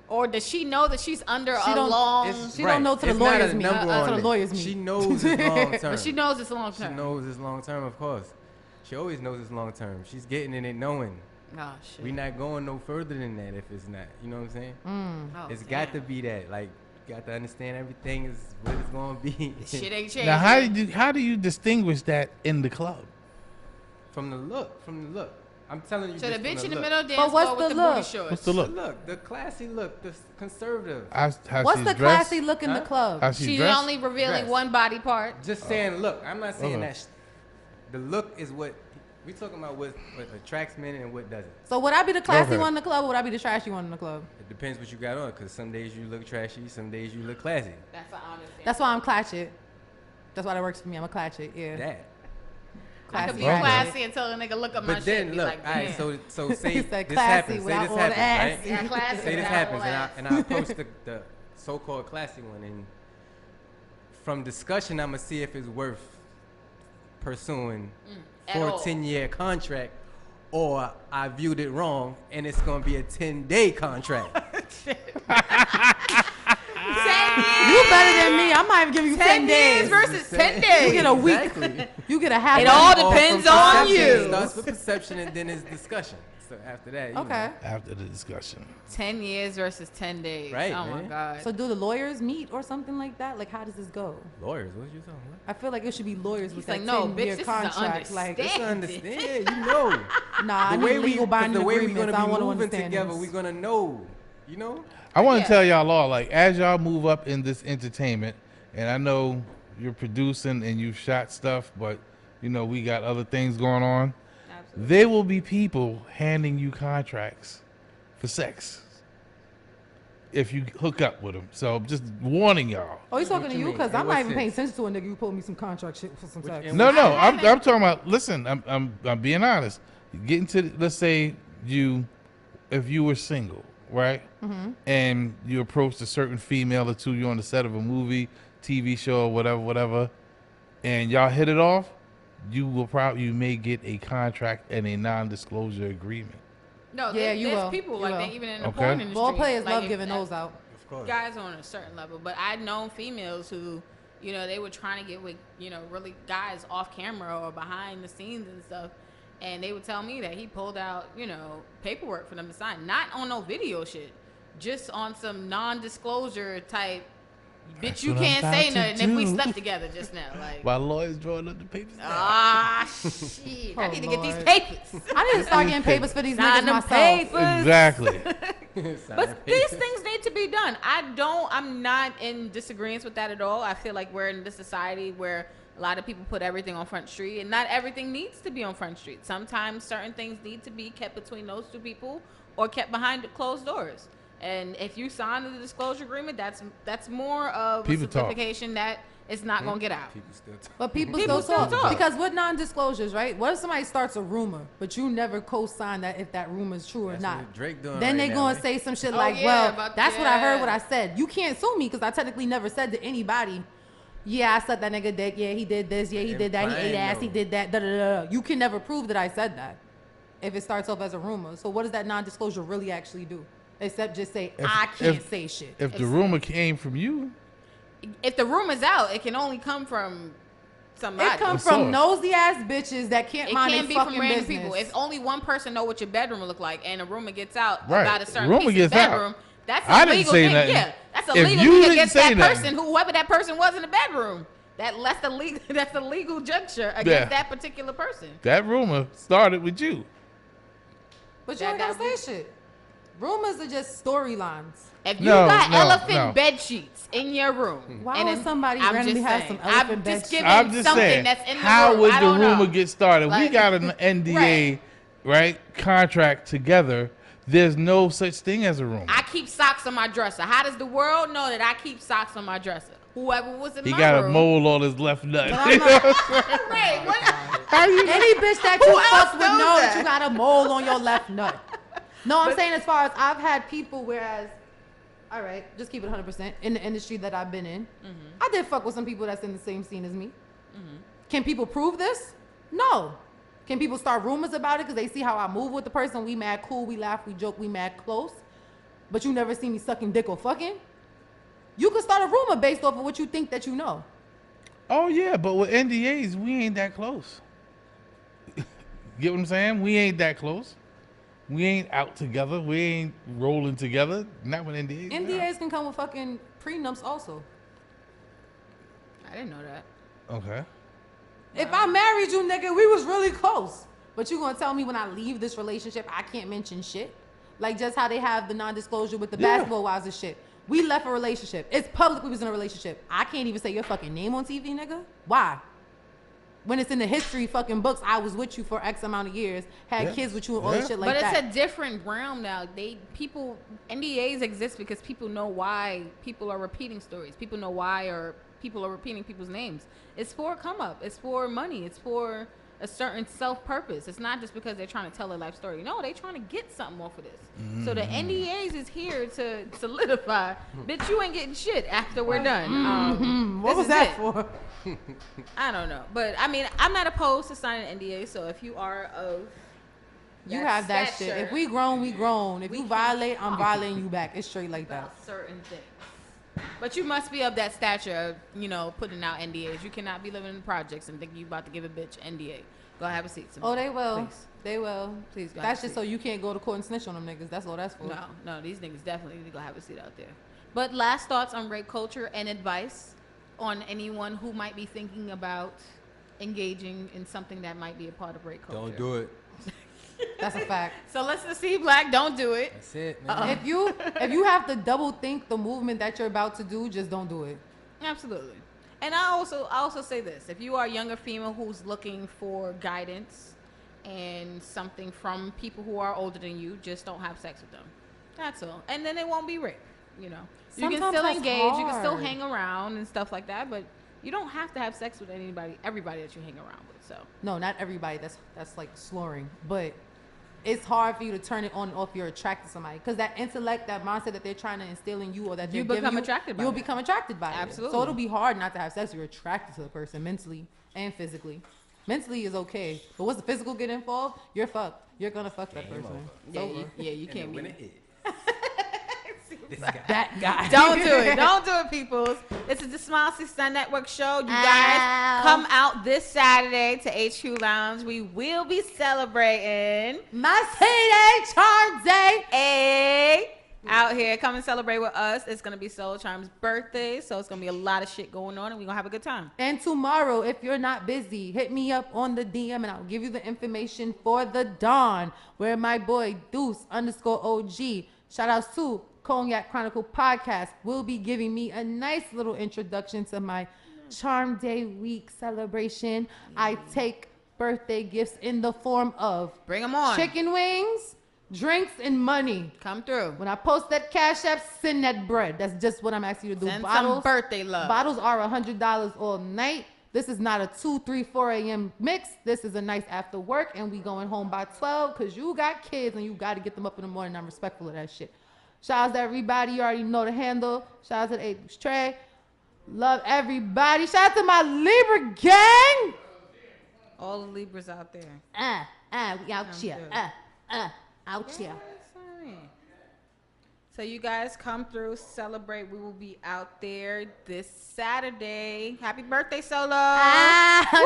Speaker 1: Or does she know that she's under
Speaker 2: She
Speaker 1: a
Speaker 2: don't-
Speaker 1: long...
Speaker 3: It's-
Speaker 2: She don't know till the
Speaker 3: It's not
Speaker 2: lawyers
Speaker 3: a
Speaker 2: meet.
Speaker 3: number
Speaker 2: Till
Speaker 3: on
Speaker 2: the
Speaker 3: it.
Speaker 2: lawyers meet.
Speaker 3: She knows it's long term.
Speaker 1: But she knows it's long
Speaker 3: She
Speaker 1: term.
Speaker 3: knows it's long term, of course. She always knows it's long term. She's getting in it knowing.
Speaker 1: Oh, shit.
Speaker 3: We not going no further than that if it's not. You know what I'm saying?
Speaker 1: Oh,
Speaker 3: It's
Speaker 1: damn.
Speaker 3: got to be that. Like, you got to understand everything is what it's going to be.
Speaker 1: Shit ain't changed.
Speaker 4: now, how do you distinguish that in the club?
Speaker 3: From the look. I'm telling you.
Speaker 1: So the
Speaker 3: just
Speaker 1: bitch
Speaker 3: from
Speaker 1: in the
Speaker 3: look.
Speaker 1: middle dance
Speaker 2: But what's
Speaker 1: floor with
Speaker 2: the
Speaker 1: the booty
Speaker 2: look?
Speaker 1: shorts.
Speaker 4: What's the
Speaker 3: The
Speaker 4: look?
Speaker 3: look, the classy look, the conservative.
Speaker 4: How
Speaker 2: What's
Speaker 4: she's
Speaker 2: the
Speaker 4: dressed?
Speaker 2: classy look in the
Speaker 3: Huh?
Speaker 2: club?
Speaker 4: How she's
Speaker 1: She's
Speaker 4: dressed?
Speaker 1: only revealing
Speaker 3: Dress.
Speaker 1: one body part.
Speaker 3: Just saying look. I'm not saying
Speaker 4: Okay.
Speaker 3: that. The look is what we talking about. What attracts men and what doesn't.
Speaker 2: So would I be the classy
Speaker 4: Okay.
Speaker 2: one in the club or would I be the trashy one in the club?
Speaker 3: It depends what you got on. Cause some days you look trashy, some days you look classy.
Speaker 1: That's an honest thing.
Speaker 2: That's why I'm clatchet. That's why that works for me. I'm a clatchet. Yeah.
Speaker 3: That.
Speaker 1: I could
Speaker 2: Classy.
Speaker 1: be
Speaker 4: Okay.
Speaker 1: classy and tell a nigga look up my
Speaker 3: But
Speaker 1: shit.
Speaker 3: then
Speaker 1: and be
Speaker 3: look,
Speaker 1: like,
Speaker 3: all right.
Speaker 1: damn.
Speaker 3: So say
Speaker 2: He
Speaker 3: this
Speaker 2: said classy
Speaker 3: happens. Say
Speaker 2: without
Speaker 3: this
Speaker 2: all the
Speaker 3: happens,
Speaker 2: ass.
Speaker 3: right?
Speaker 1: Yeah, classy
Speaker 3: Say this
Speaker 1: without
Speaker 3: happens,
Speaker 1: all that.
Speaker 3: and I post the so-called classy one, and from discussion, I'm gonna see if it's worth pursuing
Speaker 1: at
Speaker 3: for
Speaker 1: all.
Speaker 3: a 10-year contract, or I viewed it wrong, and it's gonna be a 10-day contract.
Speaker 1: 10
Speaker 2: You better than me. I'm not even giving you 10
Speaker 1: years
Speaker 2: days.
Speaker 1: versus 10
Speaker 2: You
Speaker 1: days.
Speaker 2: get a week.
Speaker 3: Exactly.
Speaker 2: You get a half.
Speaker 1: It
Speaker 2: a
Speaker 1: all
Speaker 2: week.
Speaker 1: depends
Speaker 3: From
Speaker 1: on
Speaker 3: perception.
Speaker 1: you.
Speaker 3: It starts with perception, and then it's discussion. So after that, you
Speaker 2: Okay.
Speaker 3: know.
Speaker 4: After the discussion.
Speaker 1: 10 years versus 10 days.
Speaker 3: Right,
Speaker 1: Oh my
Speaker 3: man.
Speaker 1: God.
Speaker 2: So do the lawyers meet or something like that? Like, how does this go?
Speaker 3: Lawyers, what you talking about?
Speaker 2: I feel like it should be lawyers with
Speaker 1: He's
Speaker 2: that
Speaker 1: like, no,
Speaker 2: 10-year
Speaker 1: bitch, this is an
Speaker 2: contract. Like,
Speaker 1: understanding.
Speaker 3: It's understand, you know.
Speaker 2: nah, I
Speaker 3: The
Speaker 2: need
Speaker 3: way
Speaker 2: legal binding
Speaker 3: the way we're
Speaker 2: agreements.
Speaker 3: gonna
Speaker 2: I don't
Speaker 3: be
Speaker 2: want to
Speaker 3: moving
Speaker 2: understand
Speaker 3: together,
Speaker 2: this.
Speaker 3: we're gonna know, you know.
Speaker 4: I want to
Speaker 1: Yeah.
Speaker 4: tell y'all all, like, as y'all move up in this entertainment, and I know you're producing and you've shot stuff, but, you know, we got other things going on.
Speaker 1: Absolutely.
Speaker 4: There will be people handing you contracts for sex if you hook up with them. So just warning y'all.
Speaker 2: Oh, he's talking
Speaker 3: What
Speaker 2: to
Speaker 3: you
Speaker 2: you?
Speaker 3: mean?
Speaker 2: Because
Speaker 3: In
Speaker 2: I'm
Speaker 3: what
Speaker 2: not even paying
Speaker 3: sense?
Speaker 2: attention to a nigga. You pulled me some contract shit for some
Speaker 3: Which-
Speaker 2: sex.
Speaker 3: in
Speaker 4: No,
Speaker 3: what-
Speaker 4: no, I'm talking about. Listen, I'm being honest. Getting to let's say if you were single, right, and you approached a certain female or two, you're on the set of a movie, TV show, or whatever, and y'all hit it off. You may get a contract and a non-disclosure agreement.
Speaker 1: No,
Speaker 2: Yeah, you
Speaker 1: there's
Speaker 2: will.
Speaker 1: people
Speaker 2: You
Speaker 1: like
Speaker 2: will.
Speaker 1: that even in the
Speaker 4: Okay.
Speaker 1: porn industry.
Speaker 2: Ball players
Speaker 1: Like,
Speaker 2: love
Speaker 1: if
Speaker 2: giving
Speaker 1: that-
Speaker 2: those out.
Speaker 3: Of course.
Speaker 1: Guys on a certain level, but I've known females who, you know, they were trying to get with, you know, really guys off camera or behind the scenes and stuff, and they would tell me that he pulled out, you know, paperwork for them to sign, not on no video shit, just on some non-disclosure type.
Speaker 4: That's
Speaker 1: Bitch, you
Speaker 4: what I'm
Speaker 1: can't
Speaker 4: about
Speaker 1: say
Speaker 4: to
Speaker 1: nothing if we
Speaker 4: do.
Speaker 1: slept together just now. Like,
Speaker 4: While lawyers drawing up the papers.
Speaker 1: ah, shit. I
Speaker 2: Oh,
Speaker 1: need to get these
Speaker 2: Lord.
Speaker 1: papers.
Speaker 2: I need to start getting papers for these
Speaker 1: Sign
Speaker 2: niggas
Speaker 1: them
Speaker 2: myself.
Speaker 1: papers.
Speaker 4: Exactly.
Speaker 1: But these things need to be done. I'm not in disagreement with that at all. I feel like we're in this society where a lot of people put everything on Front Street, and not everything needs to be on Front Street. Sometimes certain things need to be kept between those two people or kept behind closed doors. And if you sign the disclosure agreement, that's more of
Speaker 4: People
Speaker 1: a
Speaker 4: talk.
Speaker 1: certification that it's not going to get out.
Speaker 3: People still talk.
Speaker 2: But people
Speaker 1: People
Speaker 2: still
Speaker 1: still
Speaker 2: talk.
Speaker 1: talk.
Speaker 2: Because with non-disclosures, right? What if somebody starts a rumor, but you never co-sign that if that rumor is true or
Speaker 3: That's
Speaker 2: not?
Speaker 3: what Drake doing
Speaker 2: Then
Speaker 3: right
Speaker 2: they
Speaker 3: now,
Speaker 2: gonna
Speaker 3: man.
Speaker 2: say some shit
Speaker 1: Oh,
Speaker 2: like,
Speaker 1: yeah,
Speaker 2: well,
Speaker 1: about-
Speaker 2: that's what I heard,
Speaker 1: yeah.
Speaker 2: what I said. You can't sue me because I technically never said to anybody, yeah, I sucked that nigga dick. Yeah, he did this. Yeah, he did that. He ate
Speaker 3: Implying
Speaker 2: ass. He
Speaker 3: no.
Speaker 2: did that. Da, da, da, da. You can never prove that I said that if it starts off as a rumor. So what does that non-disclosure really actually do? Except just say, I can't say shit.
Speaker 4: If the rumor came from you,
Speaker 1: If the rumor's out, it can only come from somebody.
Speaker 2: It comes
Speaker 4: A
Speaker 2: from
Speaker 4: source.
Speaker 2: nosy ass bitches that can't
Speaker 1: It
Speaker 2: mind
Speaker 1: can't
Speaker 2: their
Speaker 1: be
Speaker 2: fucking
Speaker 1: from random
Speaker 2: business.
Speaker 1: people. If only one person know what your bedroom look like, and a rumor gets out
Speaker 4: Right.
Speaker 1: about a certain
Speaker 4: Rumor
Speaker 1: piece of
Speaker 4: gets out.
Speaker 1: bedroom, that's
Speaker 4: I
Speaker 1: a
Speaker 4: didn't
Speaker 1: legal
Speaker 4: say
Speaker 1: thing.
Speaker 4: nothing.
Speaker 1: Yeah, that's a
Speaker 4: If
Speaker 1: legal
Speaker 4: you
Speaker 1: thing
Speaker 4: didn't
Speaker 1: against
Speaker 4: say
Speaker 1: that
Speaker 4: nothing.
Speaker 1: person, whoever that person was in the bedroom. That's the legal. That's the legal juncture against
Speaker 4: Yeah.
Speaker 1: that particular person.
Speaker 4: that rumor started with you.
Speaker 2: But you
Speaker 1: That-
Speaker 2: ain't gotta
Speaker 1: that
Speaker 2: say shit. Rumors are just storylines.
Speaker 1: If you
Speaker 4: No,
Speaker 1: got
Speaker 4: no,
Speaker 1: elephant
Speaker 4: no.
Speaker 1: bed sheets in your room,
Speaker 2: Why
Speaker 1: and
Speaker 2: would
Speaker 1: then-
Speaker 2: somebody
Speaker 1: I'm
Speaker 2: randomly
Speaker 1: just
Speaker 2: have
Speaker 1: saying,
Speaker 2: some elephant
Speaker 1: I'm
Speaker 2: bed
Speaker 1: just
Speaker 2: sheets?
Speaker 1: giving
Speaker 4: I'm just
Speaker 1: something
Speaker 4: saying,
Speaker 1: that's in the
Speaker 4: how
Speaker 1: room.
Speaker 4: would
Speaker 1: I
Speaker 4: the
Speaker 1: don't
Speaker 4: rumor
Speaker 1: know.
Speaker 4: get started? We
Speaker 1: Like-
Speaker 4: got an NDA, right? Contract together. There's no such thing as a rumor.
Speaker 1: I keep socks on my dresser. How does the world know that I keep socks on my dresser? Whoever was in
Speaker 4: He
Speaker 1: my
Speaker 4: got
Speaker 1: room.
Speaker 4: a mole on his left nut.
Speaker 2: But I'm not-
Speaker 1: Right, what?
Speaker 4: How you
Speaker 2: Any bitch that
Speaker 1: Who
Speaker 2: you
Speaker 1: else
Speaker 2: fuck with
Speaker 1: knows
Speaker 2: know
Speaker 1: that?
Speaker 2: that you got a mole on your left nut. No, I'm saying as far as I've had people, whereas, all right, just keep it 100% in the industry that I've been in. I did fuck with some people that's in the same scene as me. Can people prove this? No. Can people start rumors about it because they see how I move with the person? We mad cool, we laugh, we joke, we mad close. But you never see me sucking dick or fucking. You could start a rumor based off of what you think that you know.
Speaker 4: Oh yeah, but with NDAs, we ain't that close. Get what I'm saying? We ain't that close. We ain't out together. We ain't rolling together. Not with NDAs. no.
Speaker 2: NDAs can come with fucking prenups also.
Speaker 1: I didn't know that.
Speaker 4: Okay.
Speaker 2: If I married you, nigga, we was really close. But you gonna tell me when I leave this relationship, I can't mention shit? Like just how they have the non-disclosure with the
Speaker 4: Yeah.
Speaker 2: basketball wives and shit. We left a relationship. It's public we was in a relationship. I can't even say your fucking name on TV, nigga. Why? When it's in the history fucking books, I was with you for X amount of years, had
Speaker 4: Yeah.
Speaker 2: kids with you and all
Speaker 4: Yeah.
Speaker 2: this shit like
Speaker 1: But
Speaker 2: that.
Speaker 1: it's a different realm now. NDAs exist because people know why people are repeating stories. People know why or people are repeating people's names. It's for a come up. It's for money. It's for a certain self purpose. It's not just because they're trying to tell a life story. No, they're trying to get something off of this. So the NDAs is here to solidify. Bitch, you ain't getting shit after we're done.
Speaker 2: What
Speaker 1: this
Speaker 2: was
Speaker 1: is
Speaker 2: that
Speaker 1: it.
Speaker 2: for?
Speaker 1: I don't know, but I mean, I'm not opposed to signing an NDA. So if you are of
Speaker 2: You
Speaker 1: That
Speaker 2: have that
Speaker 1: scat
Speaker 2: shit.
Speaker 1: shirt.
Speaker 2: If we grown, we grown. If
Speaker 1: We
Speaker 2: you
Speaker 1: can't
Speaker 2: violate, I'm
Speaker 1: talk
Speaker 2: violating you back. It's straight like that.
Speaker 1: about certain things. But you must be of that stature, you know, putting out NDAs. You cannot be living in the projects and think you about to give a bitch NDA. Go have a seat. Simone.
Speaker 2: Oh, they will.
Speaker 1: Please.
Speaker 2: They will.
Speaker 1: Please go
Speaker 2: That's
Speaker 1: have a
Speaker 2: just so
Speaker 1: seat.
Speaker 2: you can't go to court and snitch on them niggas. That's all that's for.
Speaker 1: No, these niggas definitely need to go have a seat out there. But last thoughts on rape culture and advice on anyone who might be thinking about engaging in something that might be a part of rape culture.
Speaker 3: Don't do it.
Speaker 2: That's a fact.
Speaker 1: So listen to C Black. Don't do it.
Speaker 3: That's it, man.
Speaker 2: If you have to double think the movement that you're about to do, just don't do it.
Speaker 1: Absolutely. And I also say this: if you are a younger female who's looking for guidance and something from people who are older than you, just don't have sex with them. That's all. And then it won't be rape. You know, you can
Speaker 2: Sometimes
Speaker 1: still
Speaker 2: that's
Speaker 1: engage, you can still
Speaker 2: hard.
Speaker 1: hang around and stuff like that, but you don't have to have sex with everybody that you hang around with. So
Speaker 2: No, not everybody. That's like slurring, but it's hard for you to turn it on and off. You're attracted to somebody because that intellect, that mindset that they're trying to instill in you, or that
Speaker 1: You
Speaker 2: they're
Speaker 1: become
Speaker 2: giving
Speaker 1: attracted by
Speaker 2: you'll
Speaker 1: it.
Speaker 2: become attracted by it.
Speaker 1: Absolutely.
Speaker 2: So it'll be hard not to have sex. You're attracted to the person mentally and physically. Mentally is okay, but once the physical get involved, you're fucked. You're gonna fuck that
Speaker 3: Game
Speaker 2: person.
Speaker 3: over.
Speaker 2: It's
Speaker 1: yeah,
Speaker 2: over.
Speaker 1: you can't
Speaker 3: When
Speaker 1: be
Speaker 3: it hit.
Speaker 2: That guy.
Speaker 1: Don't do it. Don't do it, peoples. This is the Smile 69 Network show. You guys
Speaker 2: Ow.
Speaker 1: come out this Saturday to HQ Lounge. We will be celebrating
Speaker 2: My city charm day.
Speaker 1: out here. Come and celebrate with us. It's going to be Solo Charm's birthday, so it's going to be a lot of shit going on, and we're going to have a good time.
Speaker 2: And tomorrow, if you're not busy, hit me up on the DM and I'll give you the information for the Dawn, where my boy Deuce_OG, shout outs to Cognac Chronicle Podcast, will be giving me a nice little introduction to my Charm Day week celebration. I take birthday gifts in the form of
Speaker 1: Bring them on.
Speaker 2: chicken wings, drinks, and money.
Speaker 1: Come through.
Speaker 2: When I post that Cash App, send that bread. That's just what I'm asking you to do.
Speaker 1: Send some birthday love.
Speaker 2: Bottles are $100 all night. This is not a 2, 3, 4 a.m. mix. This is a nice after work, and we going home by 12 because you got kids and you got to get them up in the morning. I'm respectful of that shit. Shout out to everybody. You already know the handle. Shout out to the 8 Trey. Love everybody. Shout out to my Libra gang.
Speaker 1: All the Libras out there.
Speaker 2: We out here.
Speaker 1: good.
Speaker 2: Out here.
Speaker 1: Sorry. So you guys come through, celebrate. We will be out there this Saturday. Happy birthday, Solo.
Speaker 2: Starting